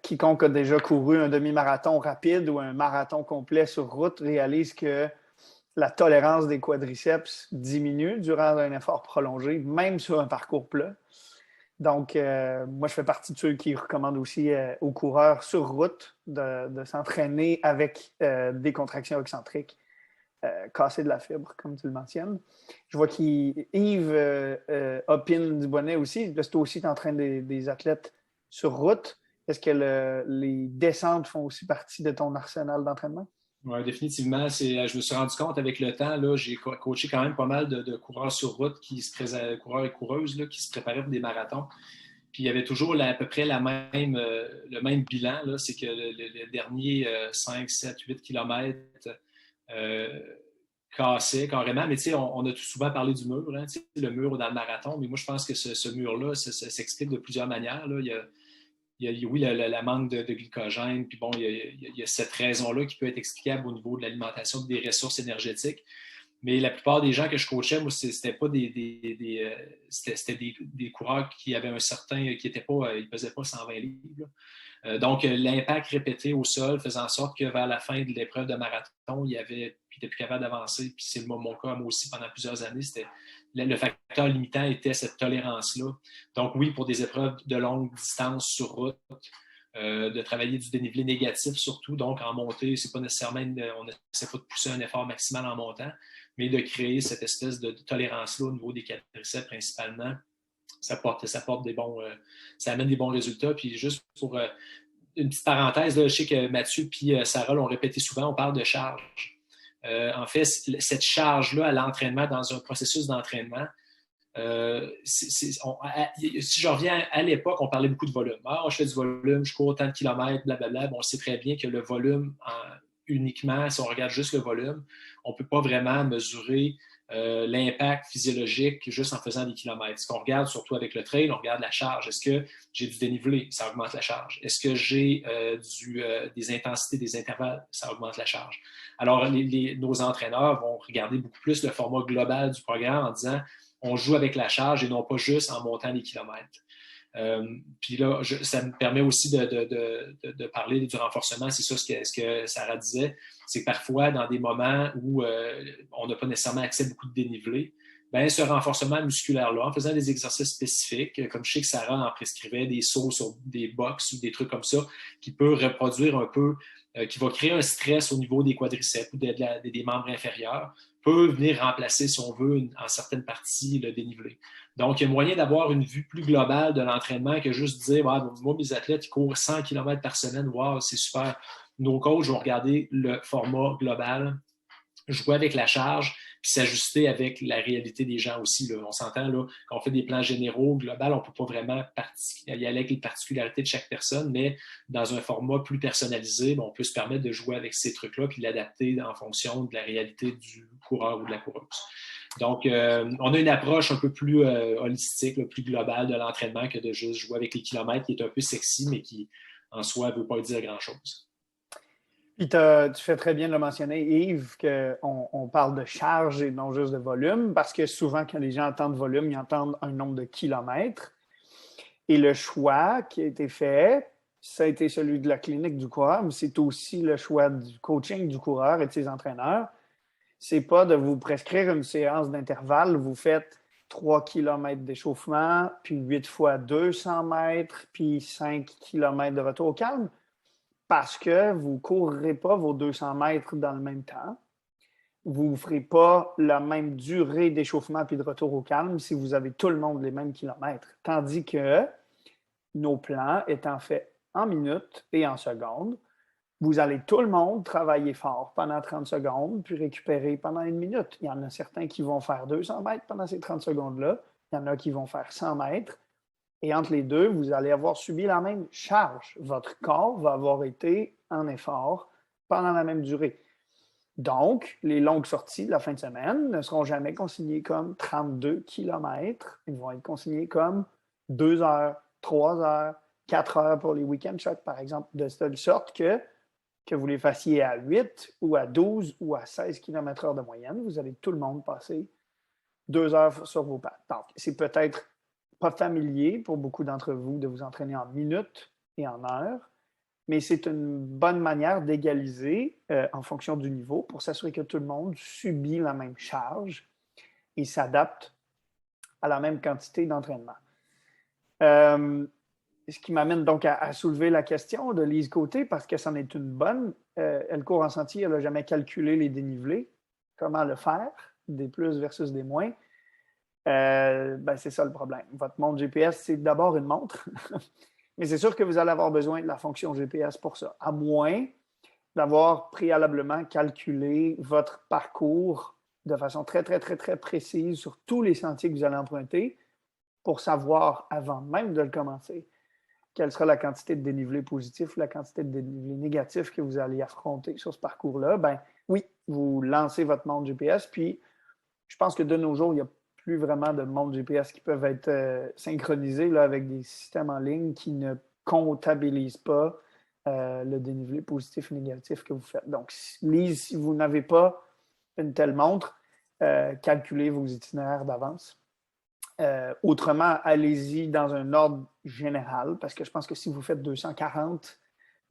Quiconque a déjà couru un demi-marathon rapide ou un marathon complet sur route réalise que la tolérance des quadriceps diminue durant un effort prolongé, même sur un parcours plat. Donc, moi, je fais partie de ceux qui recommandent aussi aux coureurs sur route de s'entraîner avec des contractions excentriques, casser de la fibre, comme tu le mentionnes. Je vois qu'Yves opine du bonnet aussi. Là, toi aussi, tu entraînes des athlètes sur route. Est-ce que les descentes font aussi partie de ton arsenal d'entraînement? Oui, définitivement. Je me suis rendu compte avec le temps, là, j'ai coaché quand même pas mal de coureurs sur route, coureurs et coureuses là, qui se préparaient pour des marathons. Puis il y avait toujours à peu près le même bilan. Là, c'est que le dernier 5, 7, 8 kilomètres cassait carrément. Mais tu sais, on a tout souvent parlé du mur, hein, le mur dans le marathon. Mais moi, je pense que ce mur-là, ça s'explique de plusieurs manières. Là. Il y a, oui, la manque de glycogène, puis bon, il y a cette raison-là qui peut être explicable au niveau de l'alimentation des ressources énergétiques. Mais la plupart des gens que je coachais, moi, c'était pas c'était des coureurs qui avaient un certain, qui n'étaient pas, ils pesaient pas 120 livres. Donc, l'impact répété au sol faisait en sorte que vers la fin de l'épreuve de marathon, il n'était plus capable d'avancer. Puis c'est mon cas, moi aussi, pendant plusieurs années, le facteur limitant était cette tolérance-là. Donc oui, pour des épreuves de longue distance sur route, de travailler du dénivelé négatif surtout, donc en montée, c'est pas nécessairement, on n'essaie pas de pousser un effort maximal en montant, mais de créer cette espèce de tolérance-là au niveau des quadriceps principalement. Ça amène des bons résultats. Puis juste pour une petite parenthèse, là, je sais que Mathieu et Sarah l'ont répété souvent, on parle de charge. En fait, cette charge-là à l'entraînement, dans un processus d'entraînement, si je reviens à l'époque, on parlait beaucoup de volume. Ah, je fais du volume, je cours autant de kilomètres, blablabla. Bon, on sait très bien que le volume, uniquement, si on regarde juste le volume, on ne peut pas vraiment mesurer l'impact physiologique juste en faisant des kilomètres. Ce qu'on regarde surtout avec le trail, on regarde la charge. Est-ce que j'ai du dénivelé? Ça augmente la charge. Est-ce que j'ai des intensités, des intervalles? Ça augmente la charge. Alors, nos entraîneurs vont regarder beaucoup plus le format global du programme en disant on joue avec la charge et non pas juste en montant les kilomètres. Puis là, ça me permet aussi de parler du renforcement. C'est ça ce que Sarah disait. C'est que parfois, dans des moments où on n'a pas nécessairement accès à beaucoup de dénivelé, bien, ce renforcement musculaire-là, en faisant des exercices spécifiques, comme je sais que Sarah en prescrivait des sauts sur des box ou des trucs comme ça, qui peut reproduire un peu, qui va créer un stress au niveau des quadriceps ou des membres inférieurs, peut venir remplacer, si on veut, en certaines parties, le dénivelé. Donc, il y a moyen d'avoir une vue plus globale de l'entraînement que juste dire, moi, mes athlètes, ils courent 100 km par semaine, wow, c'est super. Nos coachs vont regarder le format global, jouer avec la charge, puis s'ajuster avec la réalité des gens aussi. Là. On s'entend, là, quand on fait des plans généraux, global, on ne peut pas vraiment y aller avec les particularités de chaque personne, mais dans un format plus personnalisé, on peut se permettre de jouer avec ces trucs-là puis l'adapter en fonction de la réalité du coureur ou de la coureuse. Donc, on a une approche un peu plus holistique, là, plus globale de l'entraînement que de juste jouer avec les kilomètres, qui est un peu sexy, mais qui, en soi, ne veut pas dire grand-chose. Puis tu fais très bien de le mentionner, Yves, qu'on parle de charge et non juste de volume, parce que souvent, quand les gens entendent volume, ils entendent un nombre de kilomètres. Et le choix qui a été fait, ça a été celui de la clinique du coureur, mais c'est aussi le choix du coaching du coureur et de ses entraîneurs. C'est pas de vous prescrire une séance d'intervalle, vous faites 3 km d'échauffement, puis 8 fois 200 mètres, puis 5 km de retour au calme. Parce que vous ne courrez pas vos 200 mètres dans le même temps. Vous ne ferez pas la même durée d'échauffement puis de retour au calme si vous avez tout le monde les mêmes kilomètres. Tandis que nos plans étant faits en minutes et en secondes, vous allez tout le monde travailler fort pendant 30 secondes puis récupérer pendant une minute. Il y en a certains qui vont faire 200 mètres pendant ces 30 secondes-là. Il y en a qui vont faire 100 mètres. Et entre les deux, vous allez avoir subi la même charge. Votre corps va avoir été en effort pendant la même durée. Donc, les longues sorties de la fin de semaine ne seront jamais consignées comme 32 km. Ils vont être consignés comme 2 heures, 3 heures, 4 heures pour les week-end shots, par exemple, de telle sorte que vous les fassiez à 8 ou à 12 ou à 16 km/h de moyenne, vous allez tout le monde passer 2 heures sur vos pattes. Donc, c'est peut-être pas familier pour beaucoup d'entre vous de vous entraîner en minutes et en heures, mais c'est une bonne manière d'égaliser en fonction du niveau pour s'assurer que tout le monde subit la même charge et s'adapte à la même quantité d'entraînement. Ce qui m'amène donc à soulever la question de Lise Côté, parce que c'en est une bonne. Elle court en sentier, elle n'a jamais calculé les dénivelés. Comment le faire? Des plus versus des moins. C'est ça le problème. Votre montre GPS, c'est d'abord une montre, mais c'est sûr que vous allez avoir besoin de la fonction GPS pour ça, à moins d'avoir préalablement calculé votre parcours de façon très, très, très, très précise sur tous les sentiers que vous allez emprunter pour savoir, avant même de le commencer, quelle sera la quantité de dénivelé positif ou la quantité de dénivelé négatif que vous allez affronter sur ce parcours-là. Ben oui, vous lancez votre montre GPS, puis je pense que de nos jours, il n'y a plus vraiment de montres GPS qui peuvent être synchronisées là, avec des systèmes en ligne qui ne comptabilisent pas le dénivelé positif et négatif que vous faites. Donc, Lise, si vous n'avez pas une telle montre, calculez vos itinéraires d'avance. Autrement, allez-y dans un ordre général, parce que je pense que si vous faites 240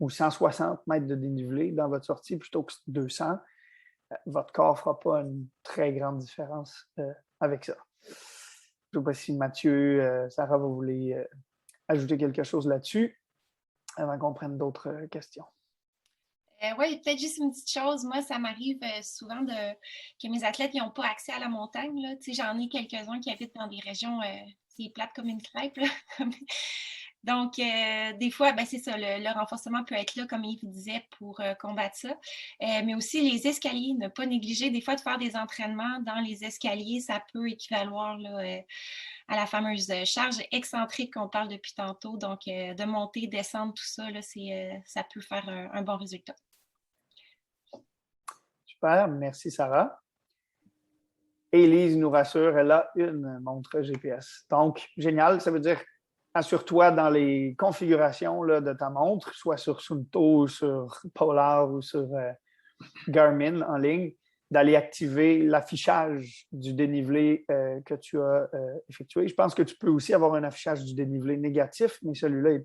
ou 160 mètres de dénivelé dans votre sortie plutôt que 200, votre corps ne fera pas une très grande différence avec ça. Je ne sais pas si Mathieu, Sarah, vous voulez ajouter quelque chose là-dessus avant qu'on prenne d'autres questions. Oui, peut-être juste une petite chose. Moi, ça m'arrive souvent que mes athlètes n'ont pas accès à la montagne. Là. J'en ai quelques-uns qui habitent dans des régions, c'est plate comme une crêpe. Là. Donc, des fois, c'est ça, le renforcement peut être là, comme Yves disait, pour combattre ça. Mais aussi, les escaliers, ne pas négliger. Des fois, de faire des entraînements dans les escaliers, ça peut équivaloir là, à la fameuse charge excentrique qu'on parle depuis tantôt. Donc, de monter, descendre, tout ça, là, ça peut faire un bon résultat. Super, merci Sarah. Élise nous rassure, elle a une montre GPS. Donc, génial, ça veut dire assure-toi dans les configurations là, de ta montre, soit sur Suunto, sur Polar ou sur Garmin en ligne, d'aller activer l'affichage du dénivelé que tu as effectué. Je pense que tu peux aussi avoir un affichage du dénivelé négatif, mais celui-là,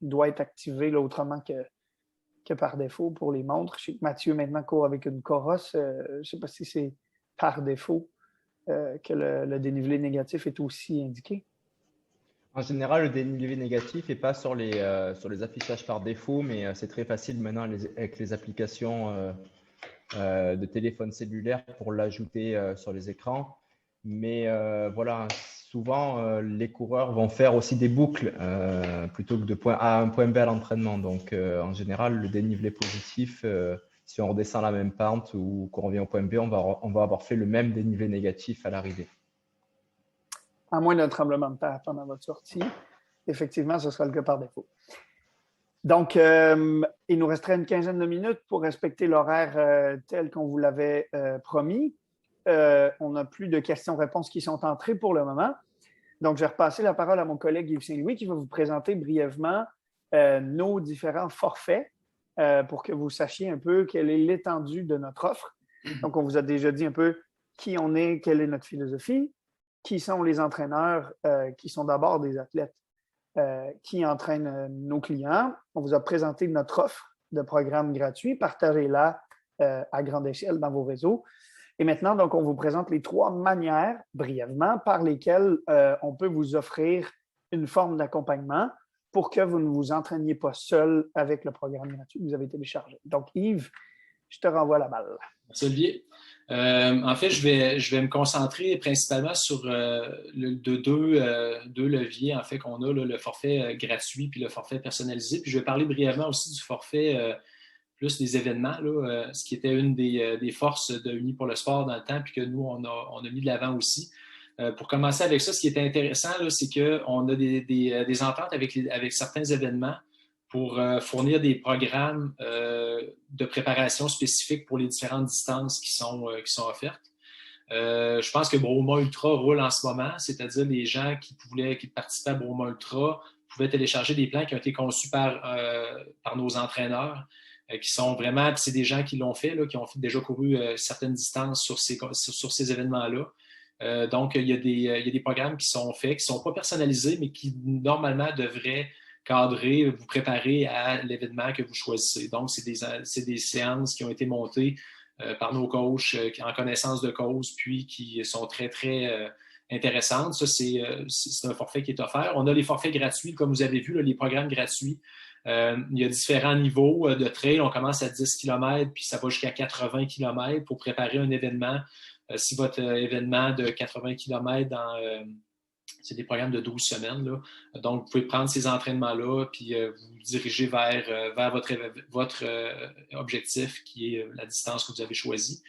doit être activé là, autrement que par défaut pour les montres. Je sais que Mathieu maintenant court avec une Coros. Je ne sais pas si c'est par défaut que le dénivelé négatif est aussi indiqué. En général, le dénivelé négatif n'est pas sur les affichages par défaut, mais c'est très facile maintenant avec les applications de téléphone cellulaire pour l'ajouter sur les écrans. Mais voilà, souvent, les coureurs vont faire aussi des boucles plutôt que de point A à un point B à l'entraînement. Donc, en général, le dénivelé positif, si on redescend la même pente ou qu'on revient au point B, on va avoir fait le même dénivelé négatif à l'arrivée. À moins d'un tremblement de terre pendant votre sortie, effectivement, ce sera le cas par défaut. Donc, il nous resterait une quinzaine de minutes pour respecter l'horaire tel qu'on vous l'avait promis. On n'a plus de questions-réponses qui sont entrées pour le moment. Donc, je vais repasser la parole à mon collègue Yves Saint-Louis qui va vous présenter brièvement nos différents forfaits pour que vous sachiez un peu quelle est l'étendue de notre offre. Donc, on vous a déjà dit un peu qui on est, quelle est notre philosophie, qui sont les entraîneurs qui sont d'abord des athlètes qui entraînent nos clients. On vous a présenté notre offre de programme gratuit. Partagez-la à grande échelle dans vos réseaux. Et maintenant, donc, on vous présente les 3 manières, brièvement, par lesquelles on peut vous offrir une forme d'accompagnement pour que vous ne vous entraîniez pas seul avec le programme gratuit que vous avez téléchargé. Donc, Yves, je te renvoie la balle. Merci, Olivier. En fait, je vais me concentrer principalement sur deux leviers en fait, qu'on a, là, le forfait gratuit puis le forfait personnalisé. Puis je vais parler brièvement aussi du forfait plus des événements, là, ce qui était une des forces de Unis pour le sport dans le temps, puis que nous, on a mis de l'avant aussi. Pour commencer avec ça, ce qui est intéressant, là, c'est qu'on a des ententes avec certains événements pour fournir des programmes de préparation spécifiques pour les différentes distances qui sont offertes. Je pense que Broma Ultra roule en ce moment, c'est-à-dire les gens qui participaient à Broma Ultra pouvaient télécharger des plans qui ont été conçus par nos entraîneurs, qui sont vraiment, c'est des gens qui l'ont fait, là, qui ont déjà couru certaines distances sur ces événements-là. Donc, il y a des programmes qui sont faits, qui ne sont pas personnalisés, mais qui normalement devraient cadrer, vous préparer à l'événement que vous choisissez. Donc, c'est des séances qui ont été montées par nos coachs en connaissance de cause, puis qui sont très, très intéressantes. Ça, c'est un forfait qui est offert. On a les forfaits gratuits, comme vous avez vu, là, les programmes gratuits. Il y a différents niveaux de trail. On commence à 10 km, puis ça va jusqu'à 80 km pour préparer un événement. Si votre événement de 80 km c'est des programmes de 12 semaines. Là. Donc, vous pouvez prendre ces entraînements-là puis vous diriger vers votre objectif qui est la distance que vous avez choisie.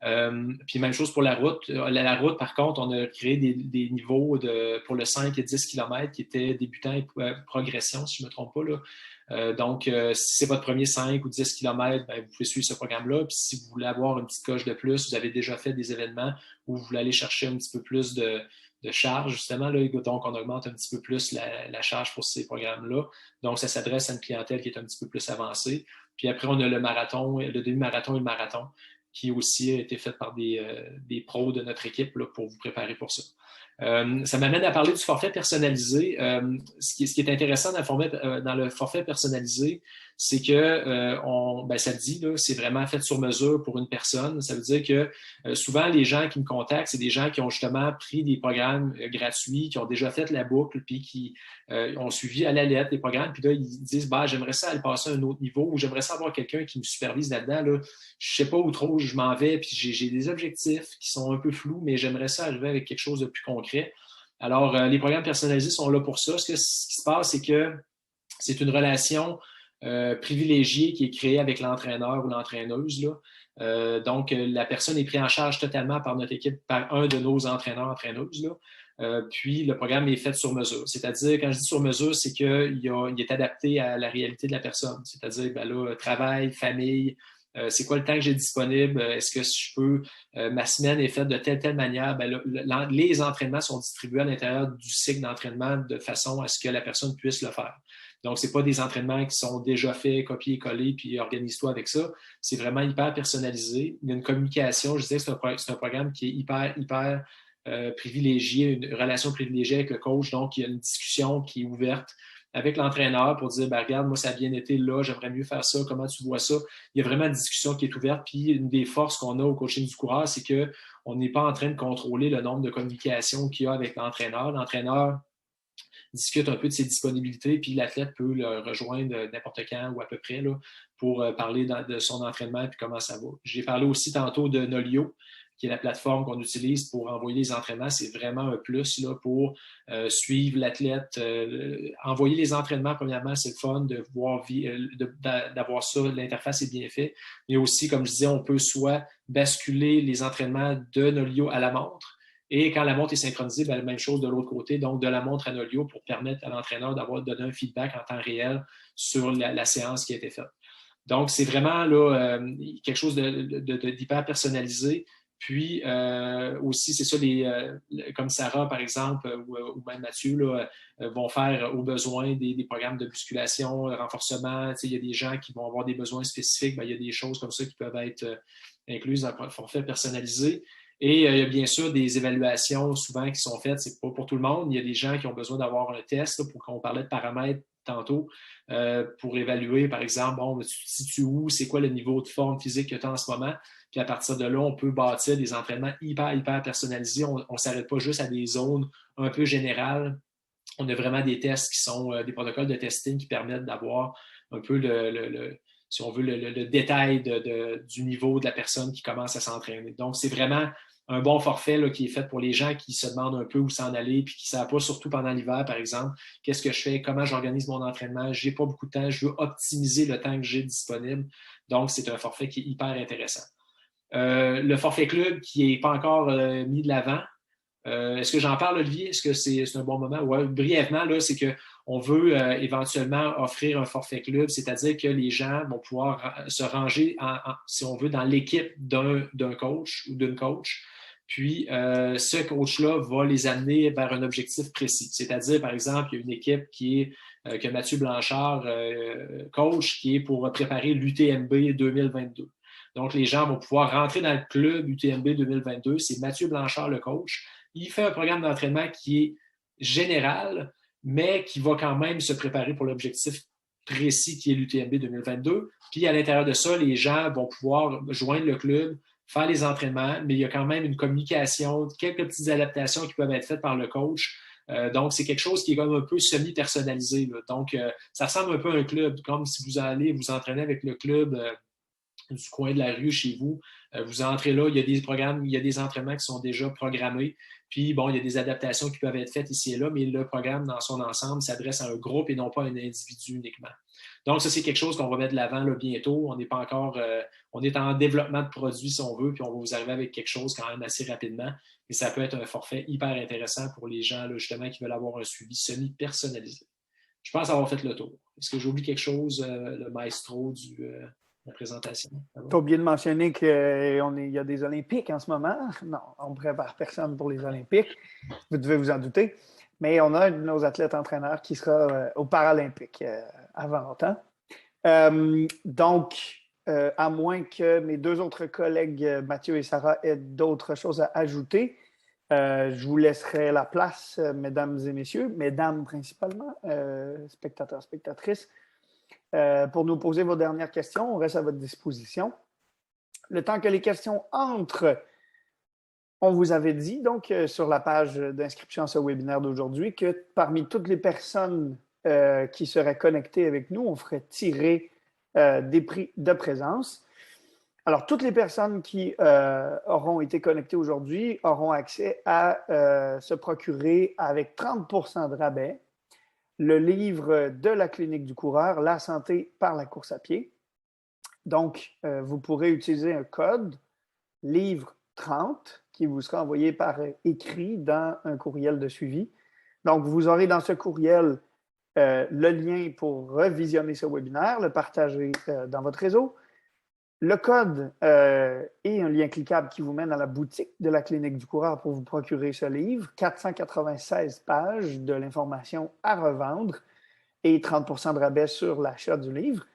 Puis même chose pour la route. La route, par contre, on a créé des niveaux pour le 5 et 10 km qui étaient débutants et progression, si je ne me trompe pas. Là. Donc, si c'est votre premier 5 ou 10 km, ben, vous pouvez suivre ce programme-là. Puis si vous voulez avoir une petite coche de plus, vous avez déjà fait des événements où vous voulez aller chercher un petit peu plus de charge, justement. Là, donc, on augmente un petit peu plus la charge pour ces programmes-là. Donc, ça s'adresse à une clientèle qui est un petit peu plus avancée. Puis après, on a le marathon, le demi-marathon et le marathon, qui aussi a été fait par des pros de notre équipe là, pour vous préparer pour ça. Ça m'amène à parler du forfait personnalisé. Ce qui est intéressant dans le forfait personnalisé, c'est que, ça le dit, là, c'est vraiment fait sur mesure pour une personne. Ça veut dire que souvent, les gens qui me contactent, c'est des gens qui ont justement pris des programmes gratuits, qui ont déjà fait la boucle, puis qui ont suivi à la lettre les programmes, puis là, ils disent j'aimerais ça aller passer à un autre niveau, ou j'aimerais ça avoir quelqu'un qui me supervise là-dedans. Là. Je ne sais pas où trop je m'en vais, puis j'ai des objectifs qui sont un peu flous, mais j'aimerais ça arriver avec quelque chose de plus concret. Alors, les programmes personnalisés sont là pour ça. Ce qui se passe, c'est que c'est une relation privilégiée qui est créée avec l'entraîneur ou l'entraîneuse. Là. Donc, la personne est prise en charge totalement par notre équipe, par un de nos entraîneurs-entraîneuses. Là. Puis, le programme est fait sur mesure. C'est-à-dire, quand je dis sur mesure, c'est qu'il est adapté à la réalité de la personne. C'est-à-dire, travail, famille, c'est quoi le temps que j'ai disponible? Est-ce que je peux... ma semaine est faite de telle manière. Les entraînements sont distribués à l'intérieur du cycle d'entraînement de façon à ce que la personne puisse le faire. Donc, ce n'est pas des entraînements qui sont déjà faits, copier-coller, puis organise-toi avec ça. C'est vraiment hyper personnalisé. Il y a une communication. Je disais que c'est un programme qui est hyper privilégié, une relation privilégiée avec le coach. Donc, il y a une discussion qui est ouverte avec l'entraîneur pour dire, regarde, moi, ça a bien été là, j'aimerais mieux faire ça, comment tu vois ça? Il y a vraiment une discussion qui est ouverte. Puis, une des forces qu'on a au coaching du coureur, c'est qu'on n'est pas en train de contrôler le nombre de communications qu'il y a avec l'entraîneur. L'entraîneur discute un peu de ses disponibilités, puis l'athlète peut le rejoindre n'importe quand ou à peu près là, pour parler de son entraînement et comment ça va. J'ai parlé aussi tantôt de Nolio, qui est la plateforme qu'on utilise pour envoyer les entraînements. C'est vraiment un plus là, pour suivre l'athlète. Envoyer les entraînements, premièrement, c'est le fun de voir d'avoir ça, l'interface est bien faite. Mais aussi, comme je disais, on peut soit basculer les entraînements de Nolio à la montre, et quand la montre est synchronisée, la même chose de l'autre côté, donc de la montre à Nolio pour permettre à l'entraîneur d'avoir donné un feedback en temps réel sur la séance qui a été faite. Donc, c'est vraiment là, quelque chose d'hyper personnalisé. Puis aussi, c'est ça, comme Sarah, par exemple, ou même Mathieu, là, vont faire au besoin des programmes de musculation, renforcement. Il y a des gens qui vont avoir des besoins spécifiques. Il y a des choses comme ça qui peuvent être incluses dans le forfait personnalisé. Et il y a bien sûr des évaluations souvent qui sont faites. C'est pas pour tout le monde. Il y a des gens qui ont besoin d'avoir un test, là, pour qu'on parlait de paramètres tantôt, pour évaluer, par exemple, tu te situes où, c'est quoi le niveau de forme physique que tu as en ce moment. Puis à partir de là, on peut bâtir des entraînements hyper personnalisés. On ne s'arrête pas juste à des zones un peu générales. On a vraiment des tests qui sont des protocoles de testing qui permettent d'avoir un peu si on veut, le détail du niveau de la personne qui commence à s'entraîner. Donc, c'est vraiment un bon forfait là, qui est fait pour les gens qui se demandent un peu où s'en aller puis qui ne savent pas, surtout pendant l'hiver, par exemple, qu'est-ce que je fais, comment j'organise mon entraînement, je n'ai pas beaucoup de temps, je veux optimiser le temps que j'ai disponible. Donc, c'est un forfait qui est hyper intéressant. Le forfait club qui n'est pas encore mis de l'avant, Est-ce que j'en parle, Olivier? Est-ce que c'est un bon moment? Oui, brièvement, là, c'est qu'on veut éventuellement offrir un forfait club, c'est-à-dire que les gens vont pouvoir se ranger, si on veut, dans l'équipe d'un coach ou d'une coach. Puis, ce coach-là va les amener vers un objectif précis. C'est-à-dire, par exemple, il y a une équipe que Mathieu Blanchard coach, qui est pour préparer l'UTMB 2022. Donc, les gens vont pouvoir rentrer dans le club UTMB 2022. C'est Mathieu Blanchard, le coach. Il fait un programme d'entraînement qui est général, mais qui va quand même se préparer pour l'objectif précis qui est l'UTMB 2022. Puis, à l'intérieur de ça, les gens vont pouvoir joindre le club, faire les entraînements, mais il y a quand même une communication, quelques petites adaptations qui peuvent être faites par le coach. Donc, c'est quelque chose qui est comme un peu semi-personnalisé. Là. Donc, ça ressemble un peu à un club, comme si vous allez vous entraîner avec le club du coin de la rue chez vous. Vous entrez là, il y a des programmes, il y a des entraînements qui sont déjà programmés. Puis, bon, il y a des adaptations qui peuvent être faites ici et là, mais le programme, dans son ensemble, s'adresse à un groupe et non pas à un individu uniquement. Donc, ça, c'est quelque chose qu'on va mettre de l'avant là, bientôt. On n'est pas encore, on est en développement de produits, si on veut, puis on va vous arriver avec quelque chose quand même assez rapidement. Et ça peut être un forfait hyper intéressant pour les gens, là, justement, qui veulent avoir un suivi semi-personnalisé. Je pense avoir fait le tour. Est-ce que j'ai oublié quelque chose, le maestro de la présentation? Tu as oublié de mentionner qu'il y a des Olympiques en ce moment. Non, on ne prépare personne pour les Olympiques. Vous devez vous en douter. Mais on a un de nos athlètes entraîneurs qui sera aux Paralympiques avant longtemps. Donc, à moins que mes deux autres collègues, Mathieu et Sarah, aient d'autres choses à ajouter, je vous laisserai la place, mesdames et messieurs, mesdames principalement, spectateurs, spectatrices, pour nous poser vos dernières questions. On reste à votre disposition. Le temps que les questions entrent, on vous avait dit, donc, sur la page d'inscription à ce webinaire d'aujourd'hui, que parmi toutes les personnes qui seraient connectées avec nous, on ferait tirer des prix de présence. Alors, toutes les personnes qui auront été connectées aujourd'hui auront accès à se procurer avec 30% de rabais le livre de la Clinique du coureur, La santé par la course à pied. Donc, vous pourrez utiliser un code livre 30 qui vous sera envoyé par écrit dans un courriel de suivi. Donc, vous aurez dans ce courriel le lien pour revisionner ce webinaire, le partager dans votre réseau, le code et un lien cliquable qui vous mène à la boutique de la Clinique du coureur pour vous procurer ce livre, 496 pages de l'information à revendre et 30% de rabais sur l'achat du livre.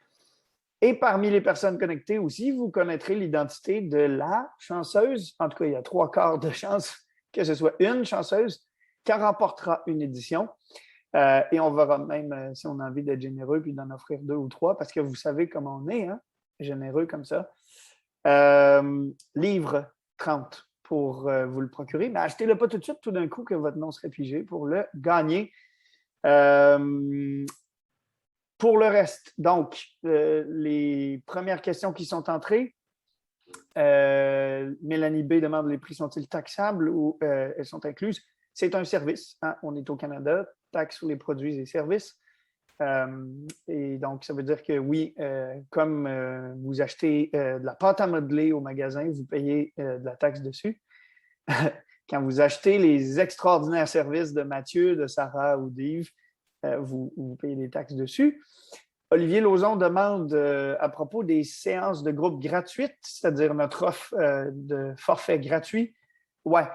Et parmi les personnes connectées aussi, vous connaîtrez l'identité de la chanceuse. En tout cas, il y a 3/4 de chance que ce soit une chanceuse qui remportera une édition. Et on verra même si on a envie d'être généreux puis d'en offrir 2 ou 3 parce que vous savez comment on est, hein? Généreux comme ça. Livre 30 pour vous le procurer. Mais achetez-le pas tout de suite, tout d'un coup, que votre nom serait pigé pour le gagner. Pour le reste, donc, les premières questions qui sont entrées, Mélanie B demande les prix sont-ils taxables ou elles sont incluses? C'est un service. Hein? On est au Canada, taxe sur les produits et services. Et donc, ça veut dire que oui, comme vous achetez de la pâte à modeler au magasin, vous payez de la taxe dessus. Quand vous achetez les extraordinaires services de Mathieu, de Sarah ou d'Yves, vous payez des taxes dessus. Olivier Lauzon demande à propos des séances de groupe gratuites, c'est-à-dire notre offre de forfait gratuit. Ouais,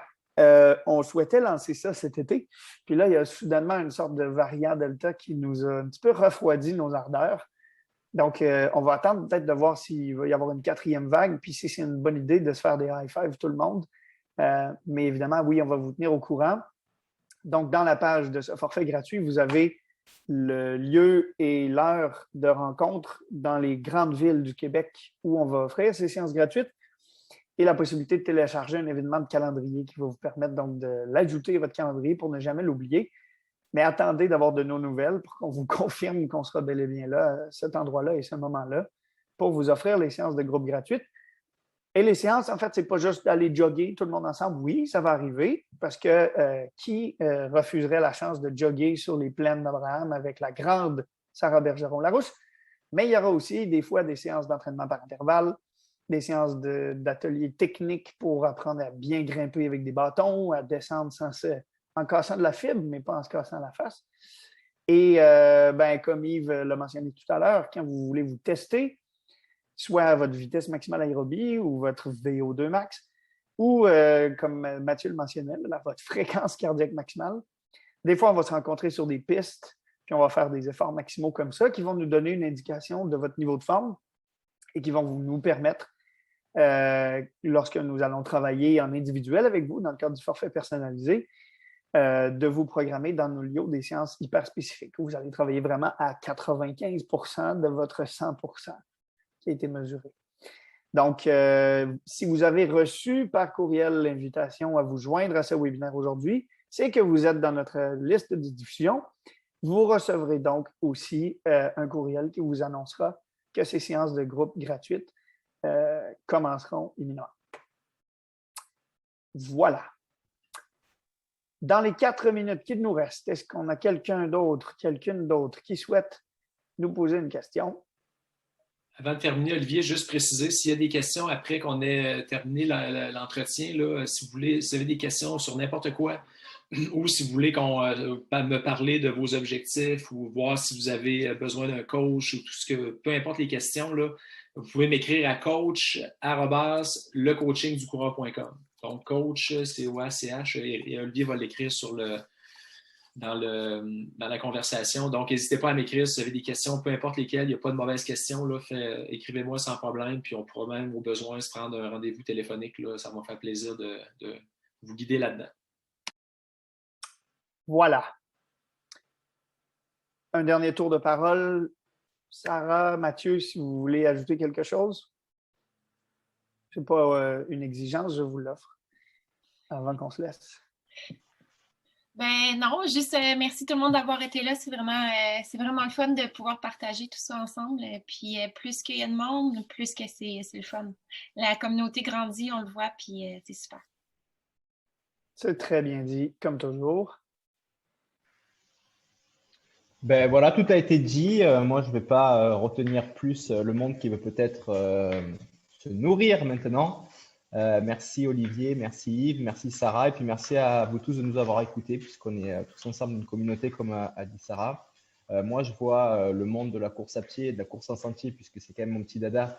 on souhaitait lancer ça cet été. Puis là, il y a soudainement une sorte de variant Delta qui nous a un petit peu refroidi nos ardeurs. Donc, on va attendre peut-être de voir s'il va y avoir une 4e vague, puis si c'est une bonne idée de se faire des high-fives tout le monde. Mais évidemment, oui, on va vous tenir au courant. Donc, dans la page de ce forfait gratuit, vous avez le lieu et l'heure de rencontre dans les grandes villes du Québec où on va offrir ces séances gratuites et la possibilité de télécharger un événement de calendrier qui va vous permettre donc de l'ajouter à votre calendrier pour ne jamais l'oublier. Mais attendez d'avoir de nos nouvelles pour qu'on vous confirme qu'on sera bel et bien là, à cet endroit-là et ce moment-là, pour vous offrir les séances de groupe gratuites. Et les séances, en fait, ce n'est pas juste d'aller jogger tout le monde ensemble. Oui, ça va arriver parce que qui refuserait la chance de jogger sur les plaines d'Abraham avec la grande Sarah Bergeron-Larouche? Mais il y aura aussi des fois des séances d'entraînement par intervalle, des séances d'ateliers techniques pour apprendre à bien grimper avec des bâtons, à descendre en cassant de la fibre, mais pas en se cassant la face. Et comme Yves l'a mentionné tout à l'heure, quand vous voulez vous tester, soit à votre vitesse maximale aérobie ou votre VO2 max, ou comme Mathieu le mentionnait, votre fréquence cardiaque maximale, des fois, on va se rencontrer sur des pistes, puis on va faire des efforts maximaux comme ça qui vont nous donner une indication de votre niveau de forme et qui vont nous permettre, lorsque nous allons travailler en individuel avec vous, dans le cadre du forfait personnalisé, de vous programmer dans nos lios des séances hyper spécifiques. Vous allez travailler vraiment à 95% de votre 100% qui a été mesuré. Donc, si vous avez reçu par courriel l'invitation à vous joindre à ce webinaire aujourd'hui, c'est que vous êtes dans notre liste de diffusion. Vous recevrez donc aussi un courriel qui vous annoncera que ces séances de groupe gratuites commenceront imminemment. Voilà. Dans les 4 minutes qui nous restent, est-ce qu'on a quelqu'une d'autre qui souhaite nous poser une question? Avant de terminer, Olivier, juste préciser, s'il y a des questions après qu'on ait terminé l'entretien, là, si vous avez des questions sur n'importe quoi, ou si vous voulez me parler de vos objectifs ou voir si vous avez besoin d'un coach ou tout ce que, peu importe les questions, là, vous pouvez m'écrire à coach@lecoachingducoureur.com. Donc, coach, C-O-A-C-H, et Olivier va l'écrire dans la conversation. Donc, n'hésitez pas à m'écrire si vous avez des questions, peu importe lesquelles, il n'y a pas de mauvaises questions. Écrivez-moi sans problème, puis on pourra même, au besoin, se prendre un rendez-vous téléphonique. Là, ça m'a fait plaisir de vous guider là-dedans. Voilà. Un dernier tour de parole. Sarah, Mathieu, si vous voulez ajouter quelque chose. Ce n'est pas une exigence, je vous l'offre avant qu'on se laisse. Ben non, juste merci tout le monde d'avoir été là. C'est vraiment le fun de pouvoir partager tout ça ensemble. Puis plus qu'il y a de monde, plus que c'est le fun. La communauté grandit, on le voit, puis c'est super. C'est très bien dit, comme toujours. Ben voilà, tout a été dit. Moi, je ne vais pas retenir plus le monde qui veut peut-être se nourrir maintenant. Merci Olivier, merci Yves, merci Sarah, et puis merci à vous tous de nous avoir écoutés, puisqu'on est tous ensemble une communauté, comme a dit Sarah. Moi, je vois le monde de la course à pied et de la course en sentier, puisque c'est quand même mon petit dada,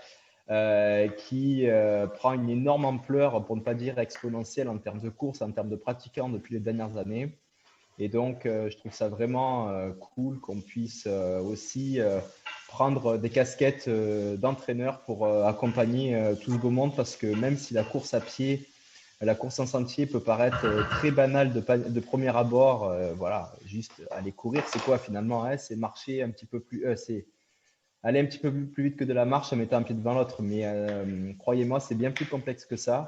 qui prend une énorme ampleur, pour ne pas dire exponentielle, en termes de course, en termes de pratiquants depuis les dernières années. Et donc, je trouve ça vraiment cool qu'on puisse aussi prendre des casquettes d'entraîneur pour accompagner tout ce beau monde, parce que même si la course à pied, la course en sentier peut paraître très banale de premier abord, voilà, juste aller courir, c'est quoi finalement, hein? C'est marcher un petit peu plus, c'est aller un petit peu plus vite que de la marche en mettant un pied devant l'autre. Mais croyez-moi, c'est bien plus complexe que ça.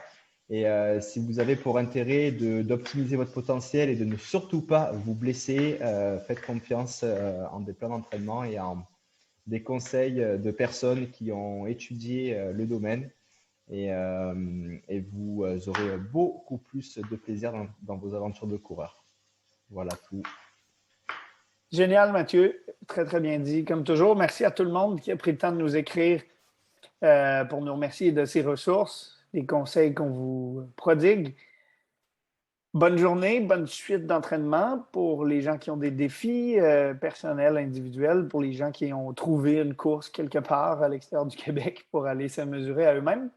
Et si vous avez pour intérêt d'optimiser votre potentiel et de ne surtout pas vous blesser, faites confiance en des plans d'entraînement et en des conseils de personnes qui ont étudié le domaine. Et vous aurez beaucoup plus de plaisir dans vos aventures de coureur. Voilà tout. Génial, Mathieu. Très, très bien dit. Comme toujours, merci à tout le monde qui a pris le temps de nous écrire pour nous remercier de ces ressources, des conseils qu'on vous prodigue. Bonne journée, bonne suite d'entraînement pour les gens qui ont des défis personnels, individuels, pour les gens qui ont trouvé une course quelque part à l'extérieur du Québec pour aller se mesurer à eux-mêmes.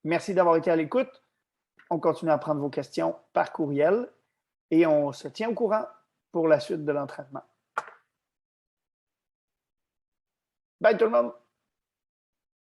Merci d'avoir été à l'écoute. On continue à prendre vos questions par courriel et on se tient au courant pour la suite de l'entraînement. Bye tout le monde!